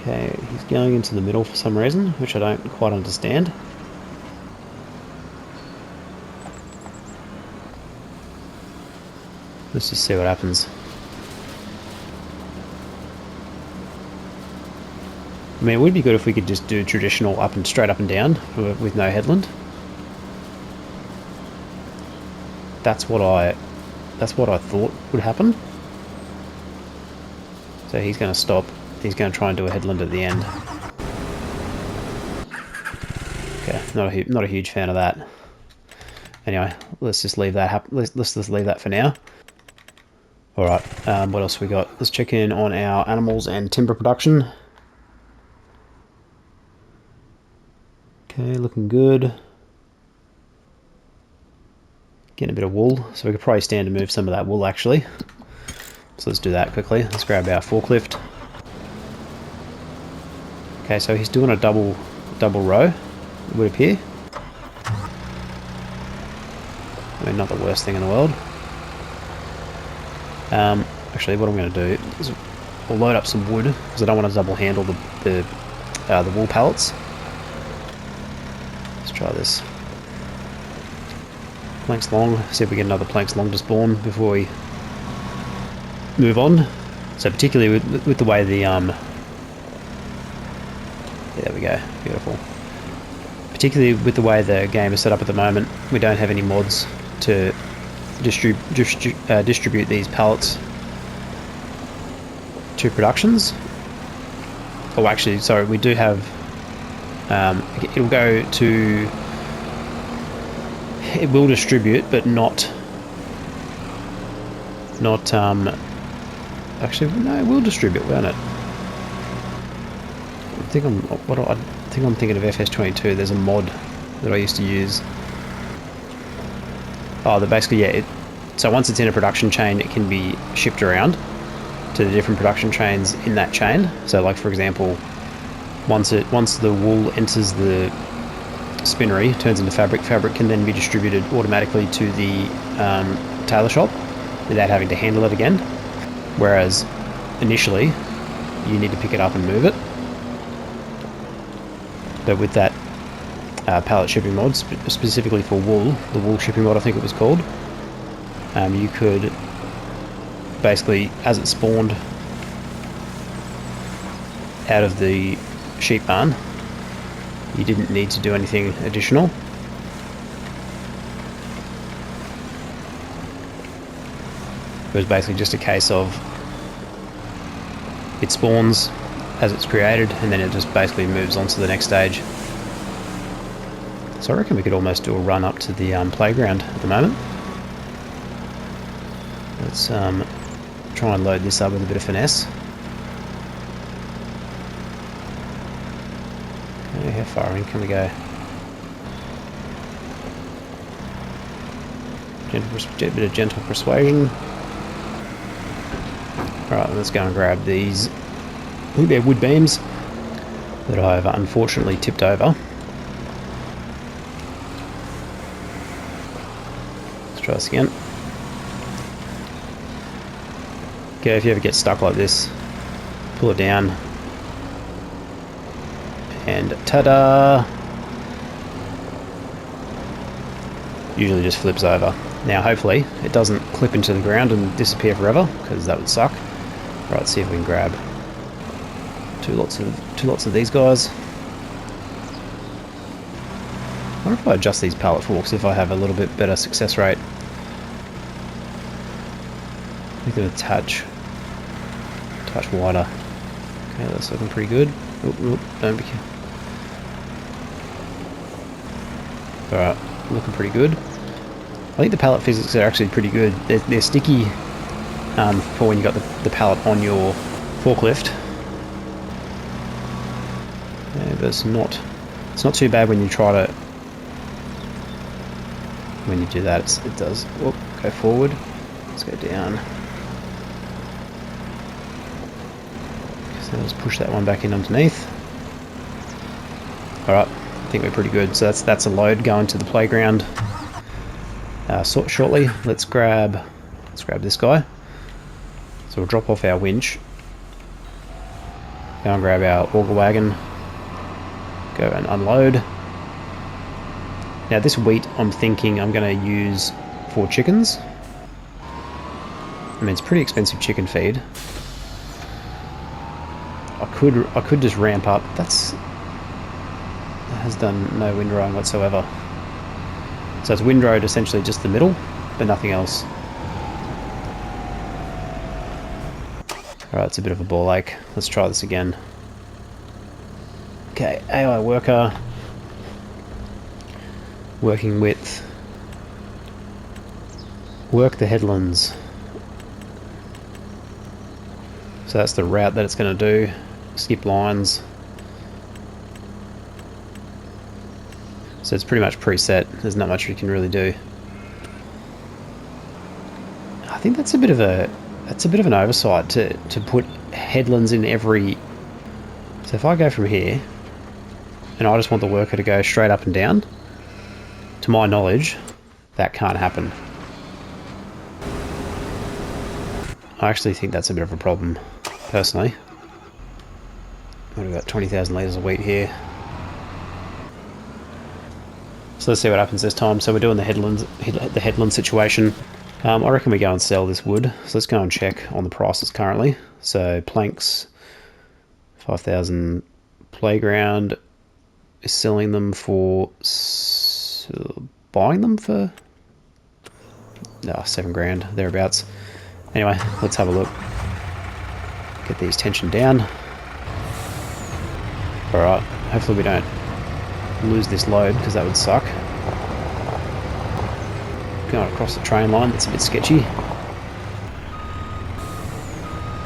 Okay, he's going into the middle for some reason, which I don't quite understand. Let's just see what happens. I mean, it would be good if we could just do traditional straight up and down with no headland. That's what I thought would happen. So he's going to stop. He's going to try and do a headland at the end. Okay, not a huge fan of that. Anyway, let's just leave that happen. Let's just leave that for now. All right. What else we got? Let's check in on our animals and timber production. Okay, looking good. Getting a bit of wool, so we could probably stand to move some of that wool actually. So let's do that quickly. Let's grab our forklift. Okay, so he's doing a double row, it would appear. I mean, not the worst thing in the world. Actually, what I'm going to do is I'll load up some wood because I don't want to double handle the wool pallets. Let's try this. Planks long, see if we get another planks long to spawn before we move on. So particularly with the way the there we go, beautiful. Particularly with the way the game is set up at the moment, we don't have any mods to distribute these pallets to productions. Oh, actually, sorry, we do have. It'll go to. It will distribute, but not. Actually, no, it will distribute, won't it? I think I'm thinking of FS22. There's a mod that I used to use. Oh, basically, yeah. So once it's in a production chain, it can be shipped around to the different production chains in that chain. So, like for example, once the wool enters the spinnery, turns into fabric. Fabric can then be distributed automatically to the tailor shop without having to handle it again. Whereas initially, you need to pick it up and move it. But with that pallet shipping mod, specifically for wool, the wool shipping mod I think it was called, you could basically, as it spawned out of the sheep barn, you didn't need to do anything additional. It was basically just a case of it spawns as it's created, and then it just basically moves on to the next stage. So I reckon we could almost do a run up to the playground at the moment. Let's try and load this up with a bit of finesse. Okay, how far in can we go? Bit of gentle persuasion. Alright, let's go and grab these blueberry wood beams that I've unfortunately tipped over. Let's try this again. Okay, if you ever get stuck like this, pull it down, and ta-da! Usually just flips over. Now hopefully it doesn't clip into the ground and disappear forever, because that would suck. Right, let's see if we can grab two lots of these guys. I wonder if I adjust these pallet forks if I have a little bit better success rate. Make them a touch wider. Okay, that's looking pretty good. Oop, don't be careful. Alright, looking pretty good. I think the pallet physics are actually pretty good. They're sticky for when you got the pallet on your forklift. Yeah, but it's not too bad when you try to do that. It does. Whoop, go forward. Let's go down. So let's push that one back in underneath. Alright, I think we're pretty good. So that's a load going to the playground shortly. Let's grab this guy. So we'll drop off our winch. Go and grab our auger wagon. Go and unload. Now this wheat I'm thinking I'm going to use for chickens. I mean, it's pretty expensive chicken feed. I could just ramp up. That has done no windrowing whatsoever. So it's windrowed essentially just the middle, but nothing else. Alright, it's a bit of a ball ache. Let's try this again. Okay, AI worker. Working with work the headlands. So that's the route that it's going to do. Skip lines. So it's pretty much preset. There's not much you can really do. I think that's a bit of an oversight to put headlands in every. So if I go from here, and I just want the worker to go straight up and down, to my knowledge, that can't happen. I actually think that's a bit of a problem, personally. We've got 20,000 litres of wheat here. So let's see what happens this time. So we're doing the headland situation. I reckon we go and sell this wood. So let's go and check on the prices currently. So planks, 5,000. Playground is selling them for, buying them for, $7,000 thereabouts. Anyway, let's have a look. Get these tension down. Alright, hopefully we don't lose this load, because that would suck. Going across the train line, that's a bit sketchy.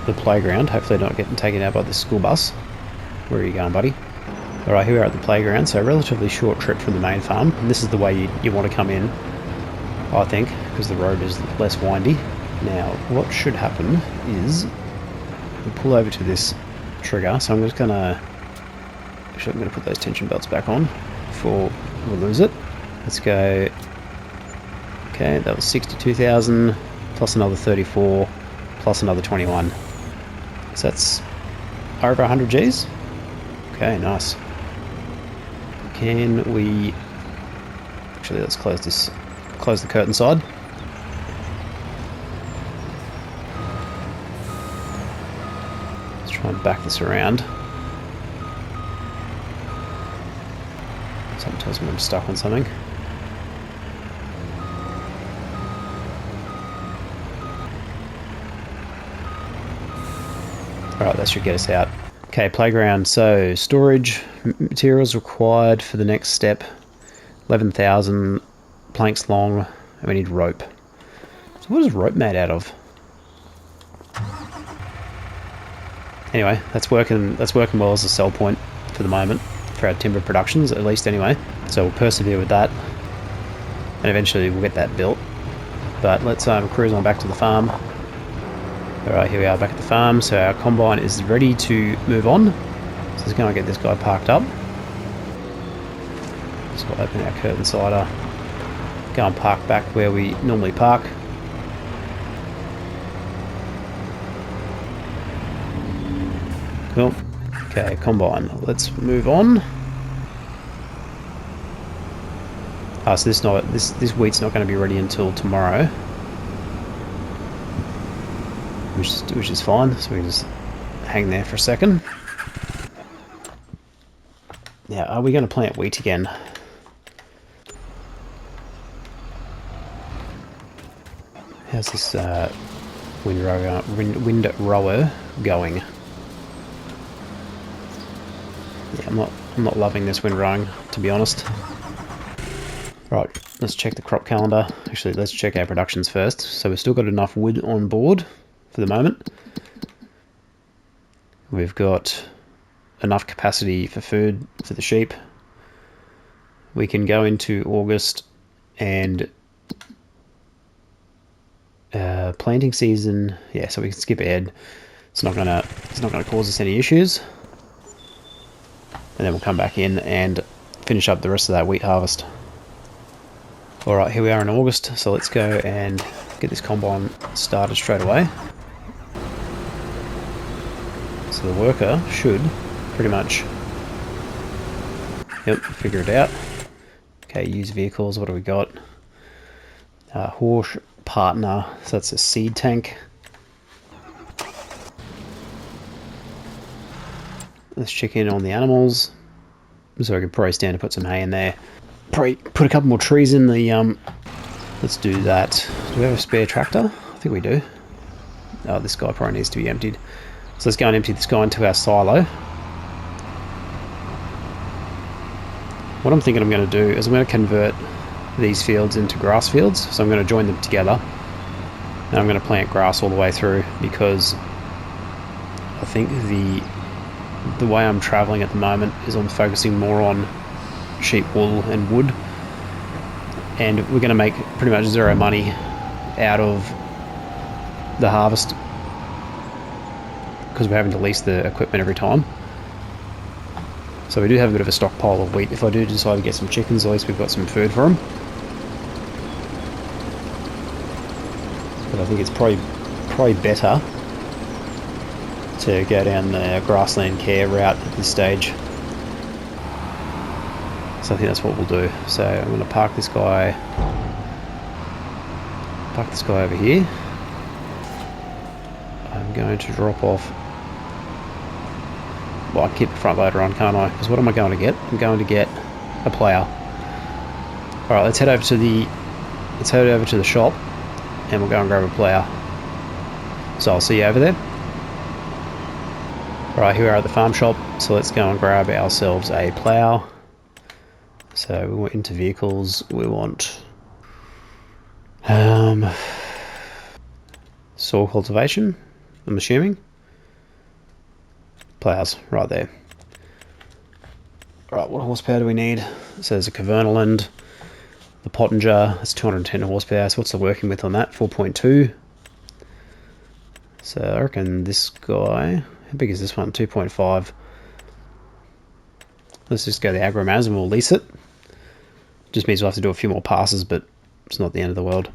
The playground, hopefully not getting taken out by the school bus. Where are you going, buddy? Alright, here we are at the playground, so a relatively short trip from the main farm. And this is the way you want to come in, I think, because the road is less windy. Now, what should happen is we pull over to this trigger, so I'm just going to... Actually, I'm going to put those tension belts back on before we lose it. Let's go... Okay, that was 62,000, plus another 34, plus another 21. So that's over 100 Gs. Okay, nice. Can we... Actually, let's close this. Close the curtain side. Let's try and back this around. Something tells me I'm stuck on something. Alright, that should get us out. Okay, playground. So, storage materials required for the next step. 11,000 planks long, and we need rope. So what is rope made out of? Anyway, that's working well as a sell point for the moment, for our timber productions, at least anyway. So we'll persevere with that, and eventually we'll get that built. But let's cruise on back to the farm. Alright, here we are back at the farm. So our combine is ready to move on. So let's go and get this guy parked up. So we'll open our curtain cider. Go and park back where we normally park. Cool. Okay, combine. Let's move on. Ah, so this wheat's not going to be ready until tomorrow. Which is fine, so we can just hang there for a second. Now, are we going to plant wheat again? How's this windrower going? Yeah, I'm not loving this windrowing, to be honest. Right, let's check the crop calendar. Actually, let's check our productions first. So we've still got enough wood on board for the moment. We've got enough capacity for food for the sheep. We can go into August and planting season. Yeah, so we can skip ahead. It's not gonna cause us any issues. And then we'll come back in and finish up the rest of that wheat harvest. Alright, here we are in August, so let's go and get this combine started straight away. So the worker should pretty much, yep, figure it out. Okay, use vehicles, what do we got? Horse partner, so that's a seed tank. Let's check in on the animals. So I could probably stand to put some hay in there. Probably put a couple more trees in the, let's do that. Do we have a spare tractor? I think we do. Oh, this guy probably needs to be emptied. So let's go and empty this guy into our silo. What I'm thinking I'm going to do is I'm going to convert these fields into grass fields. So I'm going to join them together. And I'm going to plant grass all the way through, because I think the way I'm traveling at the moment is I'm focusing more on sheep wool and wood, and we're going to make pretty much zero money out of the harvest because we're having to lease the equipment every time. So we do have a bit of a stockpile of wheat. If I do decide to get some chickens, at least we've got some food for them. But I think it's probably better to go down the grassland care route at this stage. So I think that's what we'll do. So I'm going to park this guy over here. I'm going to drop off. Well, I can keep the front loader on, can't I? Because what am I going to get? I'm going to get a plough. All right, let's head over to the shop, and we'll go and grab a plough. So I'll see you over there. All right, here we are at the farm shop. So let's go and grab ourselves a plough. So we want into vehicles. We want soil cultivation, I'm assuming. Ploughs, right there. Right, what horsepower do we need? So there's a Cavernaland, the Pottinger, that's 210 horsepower. So what's the working with on that? 4.2. So I reckon this guy, how big is this one? 2.5. Let's just go the Agrimaz and we'll lease it. Just means we'll have to do a few more passes, but it's not the end of the world.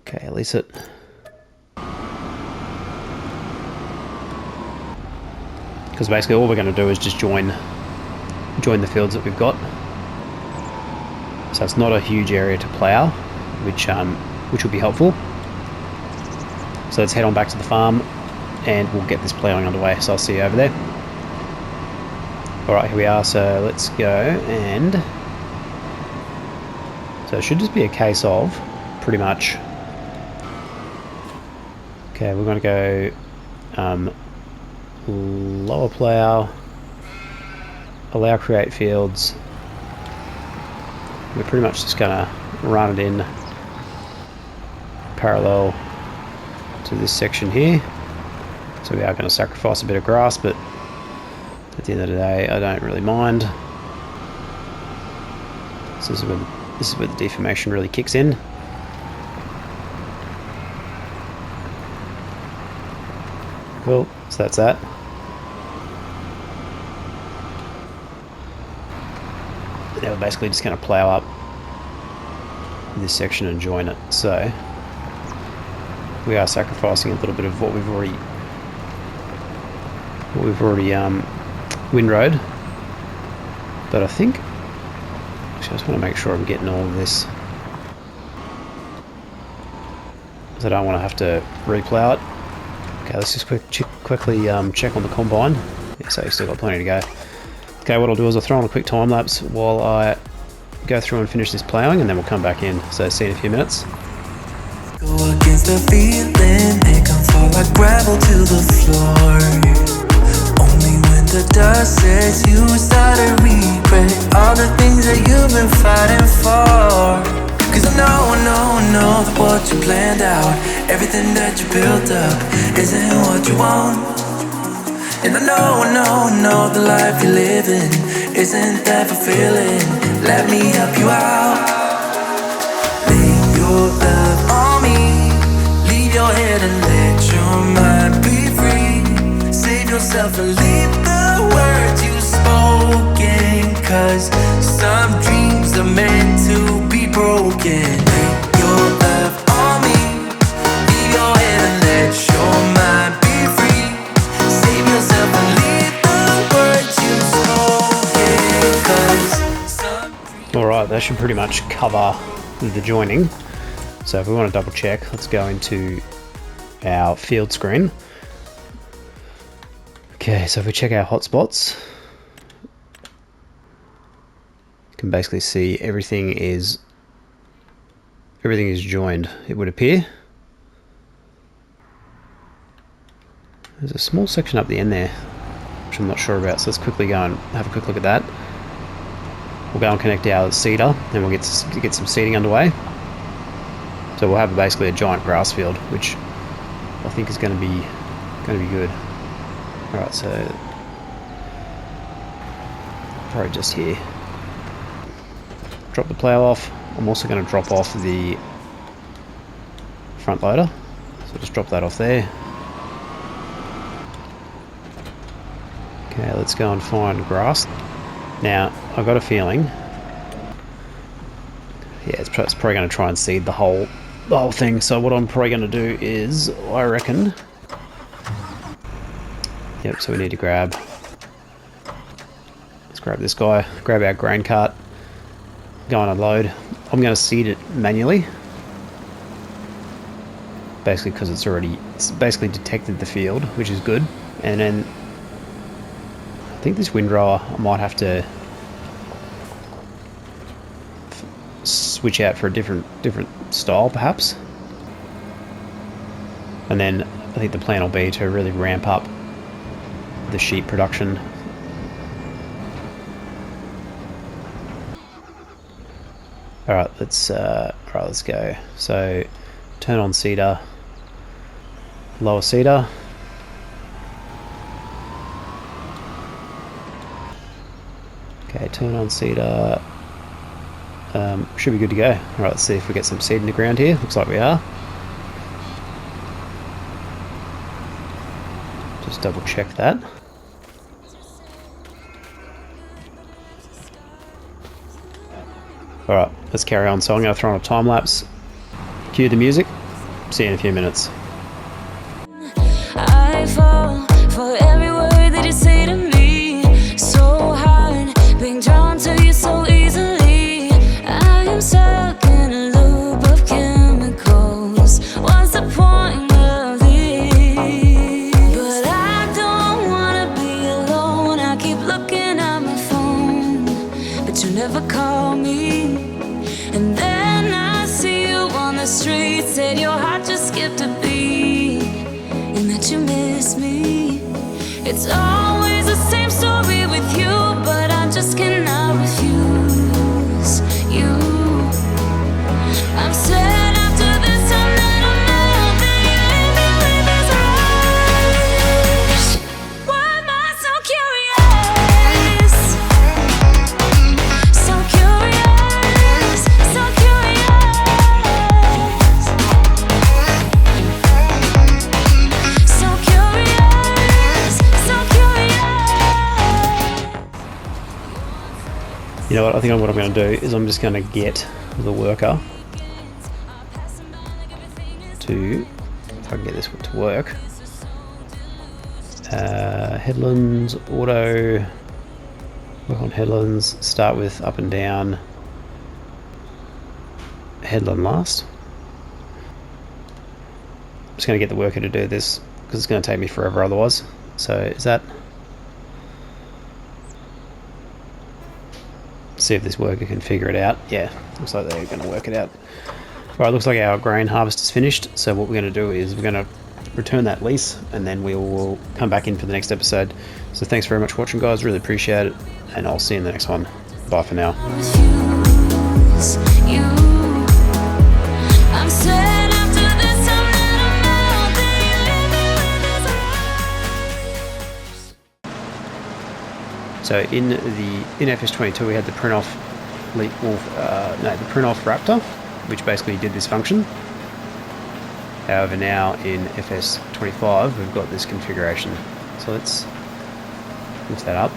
Okay, lease it. Because basically all we're going to do is just join join the fields that we've got. So it's not a huge area to plough, which will be helpful. So let's head on back to the farm and we'll get this ploughing underway. So I'll see you over there. Alright, here we are, so let's go, and so it should just be a case of pretty much, okay, we're going to go lower plough, allow create fields. We're pretty much just going to run it in parallel to this section here. So we are going to sacrifice a bit of grass, but at the end of the day, I don't really mind. This is where the deformation really kicks in. Cool, so that's that. Now we're basically just going to plough up this section and join it. So we are sacrificing a little bit of what we've already windrowed, but I think actually I just want to make sure I'm getting all of this, because I don't want to have to replow it. Okay, let's just quickly check on the combine. Yeah, so you've still got plenty to go. Okay, what I'll do is I'll throw on a quick time lapse while I go through and finish this ploughing, and then we'll come back in. So see you in a few minutes. Go against the feeling, make 'em fall like gravel to the floor. Only when the dust sets, you start to regret all the things that you've been fighting for. Cause I know that what you planned out, everything that you built up, isn't what you want. And I know the life you're living isn't that fulfilling. Let me help you out. Lay your love on me, leave your head and let your mind be free. Save yourself and leave the words you've spoken, cause some dreams are meant to be broken. Lay your love on me, leave your head and let your mind be free. Save yourself and leave the words you've spoken, cause some dreams. Alright, that should pretty much cover the joining. So if we want to double check, let's go into our field screen. Okay, so if we check our hotspots, you can basically see everything is joined, it would appear. There's a small section up the end there, which I'm not sure about, so let's quickly go and have a quick look at that. We'll go and connect our seeder, and we'll get some seeding underway. So we'll have basically a giant grass field, which I think is going to be good. All right, so probably just here. Drop the plough off. I'm also going to drop off the front loader, so just drop that off there. Okay, let's go and find grass. Now, I've got a feeling, yeah, it's probably going to try and seed the whole thing. So what I'm probably going to do is, I reckon, yep, so we need to let's grab this guy, grab our grain cart, go and unload. I'm going to seed it manually, basically because it's basically detected the field, which is good. And then I think this windrower I might have to switch out for a different style perhaps. And then I think the plan will be to really ramp up the sheep production. Alright, let's go. So turn on seeder, lower seeder. Okay, turn on seeder. Should be good to go. Alright, let's see if we get some seed in the ground here. Looks like we are. Just double check that. Alright, let's carry on. So I'm going to throw on a time lapse. Cue the music. See you in a few minutes. I fall for every word that you say to me. So hard, but but you never call me. And then I see you on the street, said your heart just skipped a beat, and that you miss me. It's always the same story with you, but I just cannot refuse you. I'm sad after this time that I'm out, that you leave me with this rush. Why am I so curious? So curious, so curious. So curious, so curious. You know what? I think what I'm going to do is I'm just going to get the worker to, if I can get this to work, headlands, auto, work on headlands, start with up and down, headland last. I'm just going to get the worker to do this because it's going to take me forever otherwise. So is that, see if this worker can figure it out. Yeah, looks like they're going to work it out. Right, looks like our grain harvest is finished, so what we're going to do is we're going to return that lease and then we will come back in for the next episode. So thanks very much for watching, guys, really appreciate it, and I'll see you in the next one. Bye for now. Refuse you. I'm sad after this time that I'm out, that you leave me with this rush. So in FS22 we had the print off the print off Raptor, which basically did this function. However, now in FS25 we've got this configuration. So let's lift that up.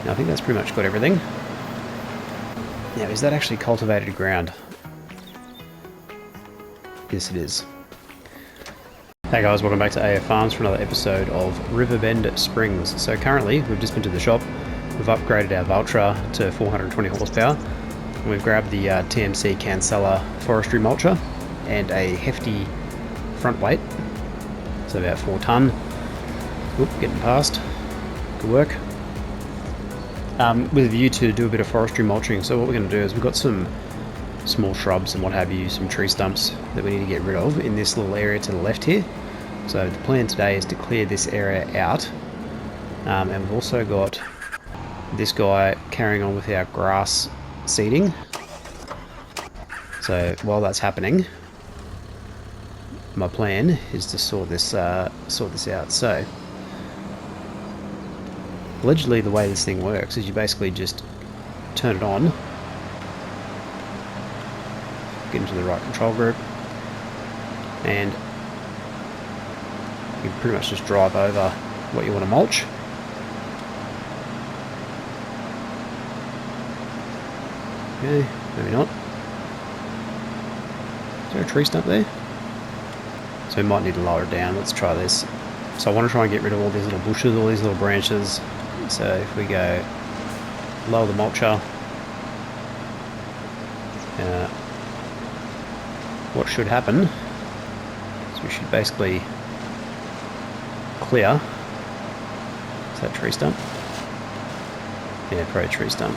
Now I think that's pretty much got everything. Now, is that actually cultivated ground? Yes, it is. Hey guys, welcome back to AF Farms for another episode of Riverbend Springs. So currently we've just been to the shop. We've upgraded our Valtra to 420 horsepower. And we've grabbed the TMC Cancella forestry mulcher and a hefty front weight, so about 4 ton. Oop, getting past. Good work. With a view to do a bit of forestry mulching. So what we're going to do is we've got some small shrubs and what have you, some tree stumps that we need to get rid of in this little area to the left here. So the plan today is to clear this area out, and we've also got this guy carrying on with our grass seeding. So while that's happening, my plan is to sort this out. So allegedly the way this thing works is you basically just turn it on, get into the right control group, and you can pretty much just drive over what you want to mulch. Okay, maybe not. Is there a tree stump there? So we might need to lower it down. Let's try this. So I want to try and get rid of all these little bushes, all these little branches. So if we go lower the mulcher, what should happen is we should basically clear. Is that tree stump? Yeah, probably tree stump.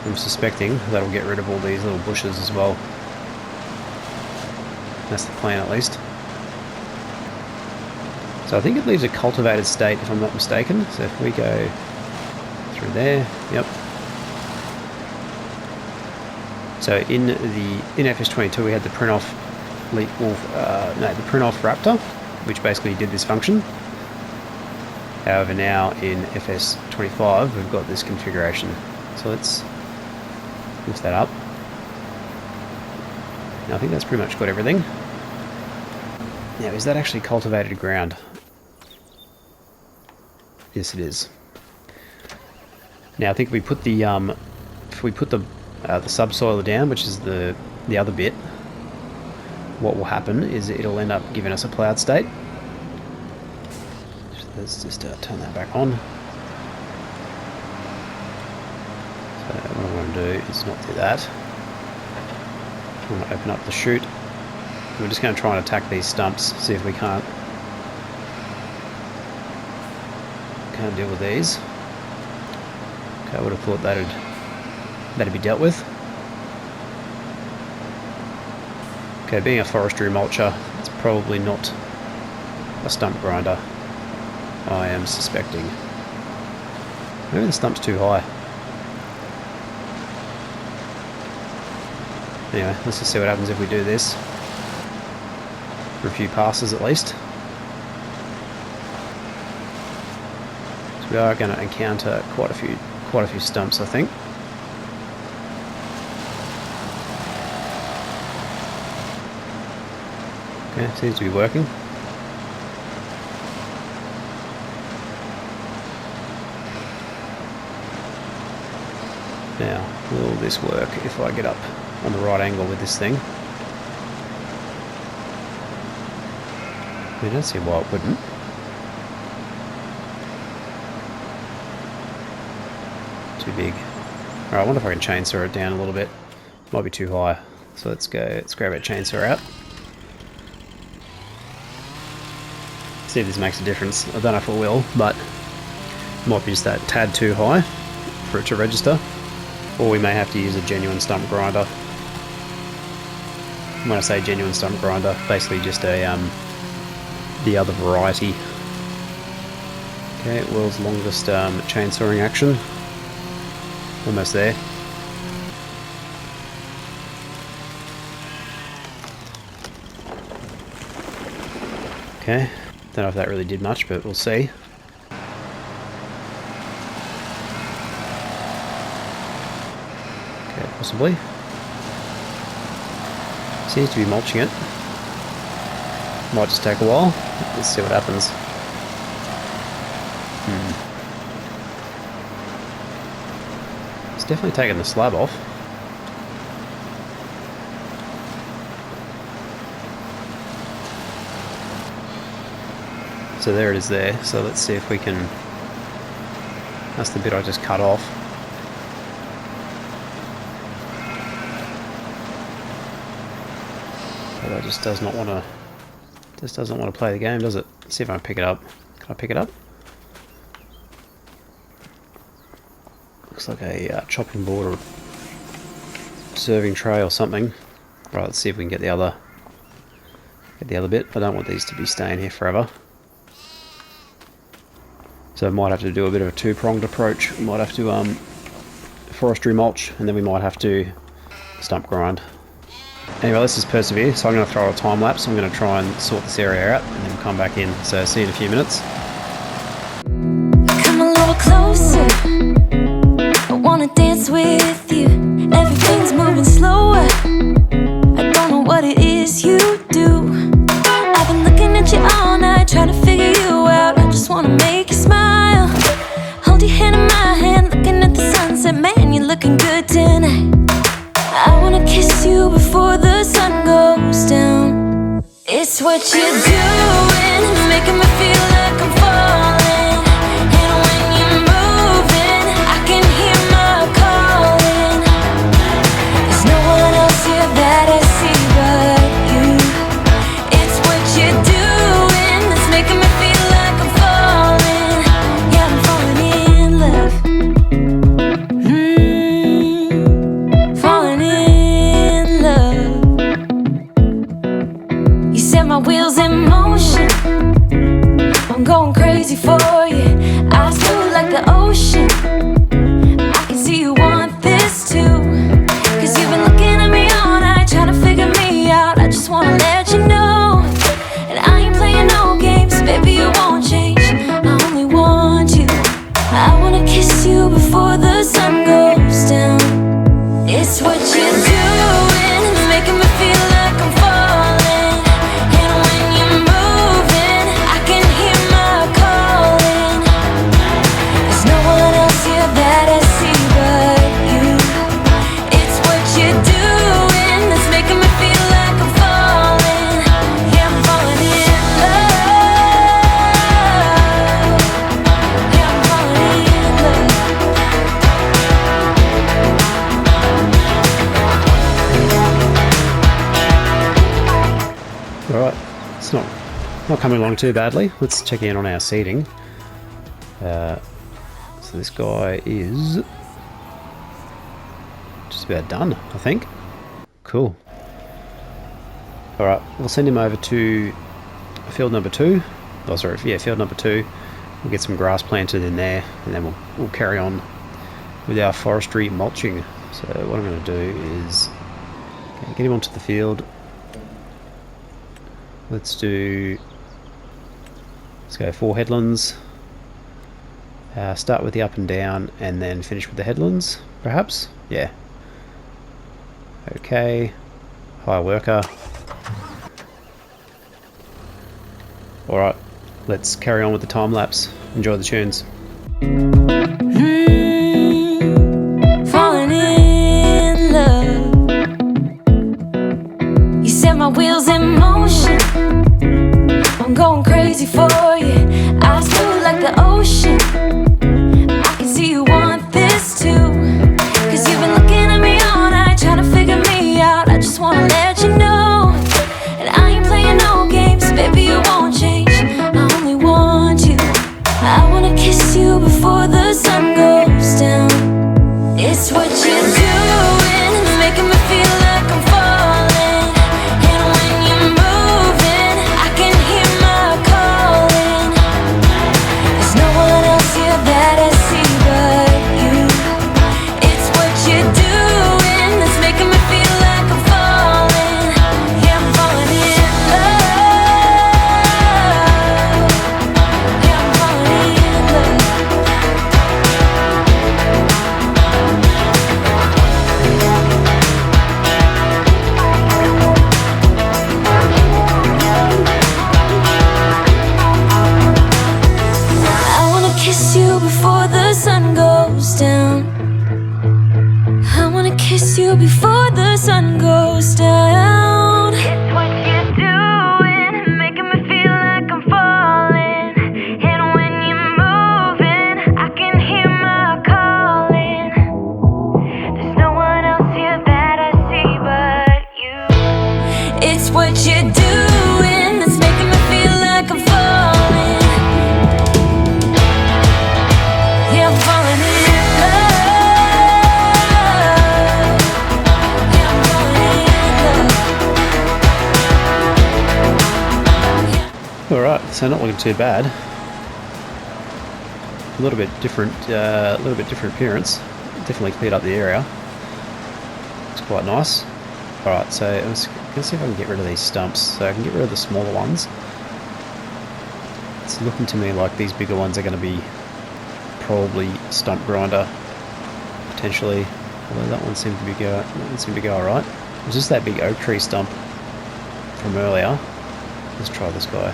I'm suspecting that'll get rid of all these little bushes as well. That's the plan, at least. So I think it leaves a cultivated state, if I'm not mistaken. So if we go through there, yep. So in FS22 we had the print off the print off Raptor, which basically did this function. However, now in FS25 we've got this configuration. So let's lift that up. Now I think that's pretty much got everything. Now, is that actually cultivated ground? Yes, it is. Now I think if we put the subsoiler down, which is the other bit, what will happen is it'll end up giving us a plowed state. So let's just turn that back on. So what I want to do is not do that. I want to open up the chute. We're just going to try and attack these stumps, see if we can't deal with these. Okay, I would have thought that'd be dealt with. Okay, being a forestry mulcher, it's probably not a stump grinder, I am suspecting. Maybe the stump's too high. Anyway, let's just see what happens if we do this. For a few passes at least. So we are going to encounter quite a few stumps, I think. Okay, seems to be working. Now, will this work if I get up on the right angle with this thing? I don't see why it wouldn't. Too big. Alright, I wonder if I can chainsaw it down a little bit. Might be too high. So let's grab our chainsaw out. See if this makes a difference. I don't know if it will, but it might be just that tad too high for it to register. Or we may have to use a genuine stump grinder. When I say genuine stump grinder, basically just a the other variety. Okay, world's longest chainsawing action. Almost there. Okay, don't know if that really did much, but we'll see. Okay, possibly. Seems to be mulching it. Might just take a while. Let's see what happens. It's definitely taking the slab off. So there it is there. So let's see if we can... That's the bit I just cut off. But it just does not want to... Just doesn't want to play the game, does it? Let's see if I can pick it up. Can I pick it up? Looks like a chopping board or serving tray or something. Right, let's see if we can get the other bit. I don't want these to be staying here forever. So I might have to do a bit of a two-pronged approach. We might have to forestry mulch, and then we might have to stump grind. Anyway, let's just persevere. So I'm going to throw a time lapse. I'm going to try and sort this area out, and then come back in. So see you in a few minutes. Come a little closer. I wanna dance with you. Everything's moving slower. I don't know what it is you do. I've been looking at you all night, trying to figure you out. I just wanna make you smile. Hold your hand in my hand, looking at the sunset. Man, you're looking good tonight. I wanna kiss you before the sun goes down. It's what you're doing, making me feel like I'm falling. And when you're moving, I can hear my calling. There's no one else here that I see but you. It's what you're doing that's making me feel like I'm falling. Yeah, I'm falling in love. Falling in love. You set my wheels in motion. I'm going crazy for you. Eyes blue like the ocean. I can see you want this too. Cause you've been looking at me all night, trying to figure me out. I just wanna let you know. And I ain't playing no games, baby, you won't change. I only want you. I wanna kiss you before the sun goes down. It's what you're doing, it's making me feel like I'm falling. And when you're moving, I can hear my calling. There's no one else here that I see but you. It's what you're doing that's making me feel like I'm falling. Yeah, I'm falling in love. Yeah, I'm falling in love. Alright, it's not coming along too badly. Let's check in on our seating. So this guy is just about done, I think. Cool. Alright, we'll send him over to field number 2. Oh, sorry, yeah, field number 2. We'll get some grass planted in there, and then we'll carry on with our forestry mulching. So what I'm going to do is get him onto the field. Let's go 4 headlands. Start with the up and down, and then finish with the headlands, perhaps? Yeah. Okay. Hire worker. Alright, let's carry on with the time lapse. Enjoy the tunes. Falling in love. You set my wheels in motion. I'm going crazy for you. Eyes blue like the ocean. I can see you want this too. Cause you've been looking at me all night, trying to figure me out. I just wanna let you know. And I ain't playing no games, baby, you won't change. I only want you. I wanna kiss you before the sun goes down. It's what you're doing, it's making me feel like I'm falling. And when you're moving, I can hear my calling. There's no one else here that I see but you. It's what you're doing that's making me feel like I'm falling. Yeah, I'm falling in love. Yeah, I'm falling in love. I wanna kiss you before the sun goes down. I wanna kiss you before the sun goes down. It's what you're doing, making me feel like I'm falling. And when you're moving, I can hear my calling. There's no one else here that I see but you. It's what you're doing that's making me feel like I'm falling. Yeah, I'm falling in love. Yeah, I'm falling in love. Alright, so not looking too bad. A little bit different appearance. Definitely cleared up the area. Looks quite nice. Alright, so let's see if I can get rid of these stumps. So I can get rid of the smaller ones. It's looking to me like these bigger ones are going to be probably stump grinder, potentially. Although that one seemed to go alright. It was just that big oak tree stump from earlier. Let's try this guy.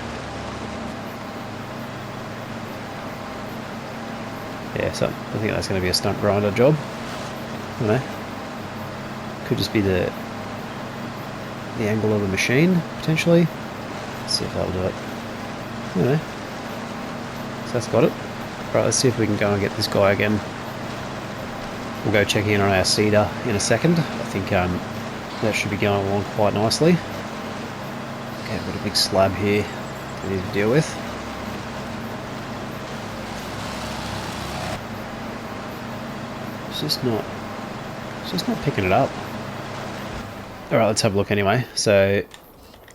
Yeah, so I think that's going to be a stump grinder job. I don't know. Could just be the angle of the machine, potentially. Let's see if that'll do it. I don't know. So that's got it. Right, let's see if we can go and get this guy again. We'll go check in on our cedar in a second. I think that should be going along quite nicely. Okay, I've got a big slab here we need to deal with. It's just not picking it up. Alright, let's have a look anyway. So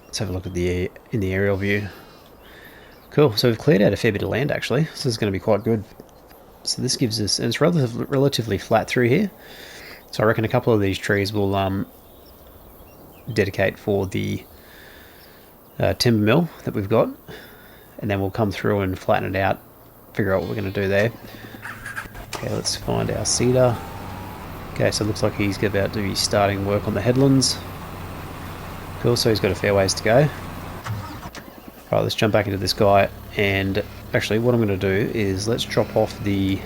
let's have a look at in the aerial view. Cool, so we've cleared out a fair bit of land actually. So this is going to be quite good. So this gives us, and it's relatively flat through here. So I reckon a couple of these trees will dedicate for the timber mill that we've got, and then we'll come through and flatten it out, figure out what we're going to do there. Okay, let's find our cedar. Okay, so it looks like he's about to be starting work on the headlands. Cool, so he's got a fair ways to go. Right, let's jump back into this guy, and actually what I'm going to do is let's drop off the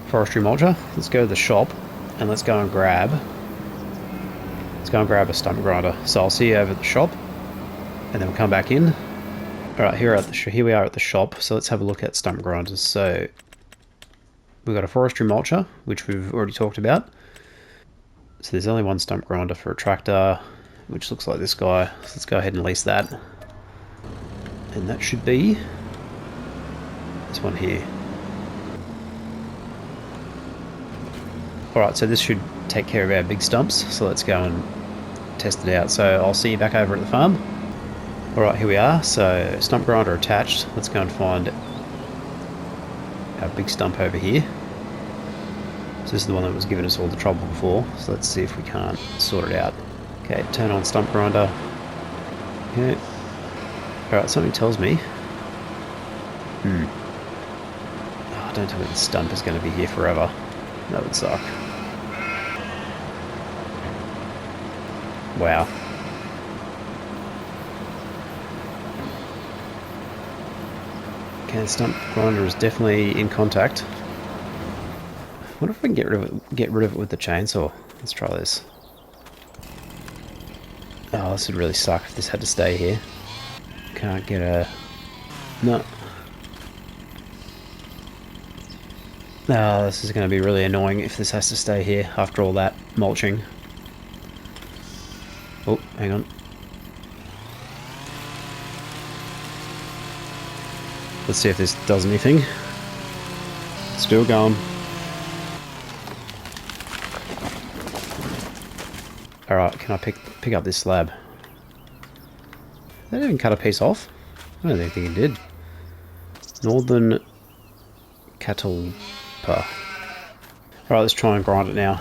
forestry mulcher. Let's go to the shop, and let's go and grab a stump grinder. So I'll see you over at the shop, and then we'll come back in. Alright, here we are at the shop, so let's have a look at stump grinders. So we've got a forestry mulcher, which we've already talked about. So there's only one stump grinder for a tractor, which looks like this guy. So let's go ahead and lease that. And that should be this one here. Alright, so this should take care of our big stumps, so let's go and test it out. So I'll see you back over at the farm. Alright, here we are. So stump grinder attached. Let's go and find our big stump over here. So this is the one that was giving us all the trouble before. So let's see if we can't sort it out. Okay, turn on stump grinder. Okay. Alright, something tells me. Oh, don't tell me the stump is going to be here forever. That would suck. Wow. Okay, the stump grinder is definitely in contact. I wonder if we can get rid of it with the chainsaw. Let's try this. Oh, this would really suck if this had to stay here. Can't get a... No. Oh, this is going to be really annoying if this has to stay here after all that mulching. Oh, hang on. Let's see if this does anything. Still going. Alright, can I pick up this slab? Did that even cut a piece off? I don't think it did. Northern Catalpa. Alright, let's try and grind it now.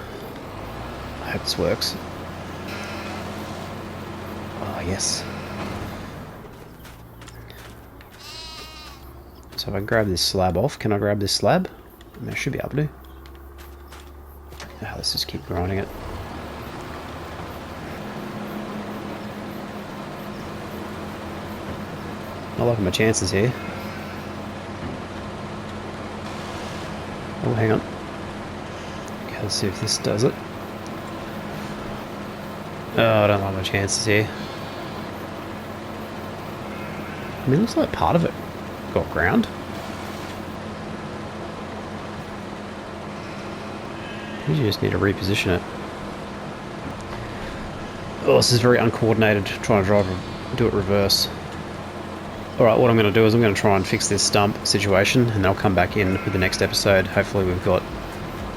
I hope this works. Oh, yes. So if I grab this slab off, can I grab this slab? I mean, I should be able to. Oh, let's just keep grinding it. Not liking my chances here. Oh, hang on. Okay, let's see if this does it. Oh, I don't like my chances here. I mean, it looks like part of it got ground. You just need to reposition it. Oh, this is very uncoordinated, trying to do it reverse. Alright, what I'm going to do is I'm going to try and fix this stump situation, and I'll come back in with the next episode. Hopefully we've got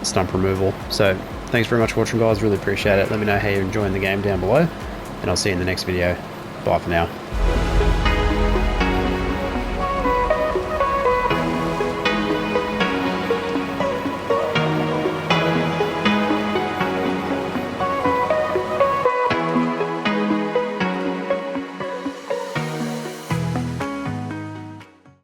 stump removal. So, thanks very much for watching, guys. Really appreciate it. Let me know how you're enjoying the game down below, and I'll see you in the next video. Bye for now.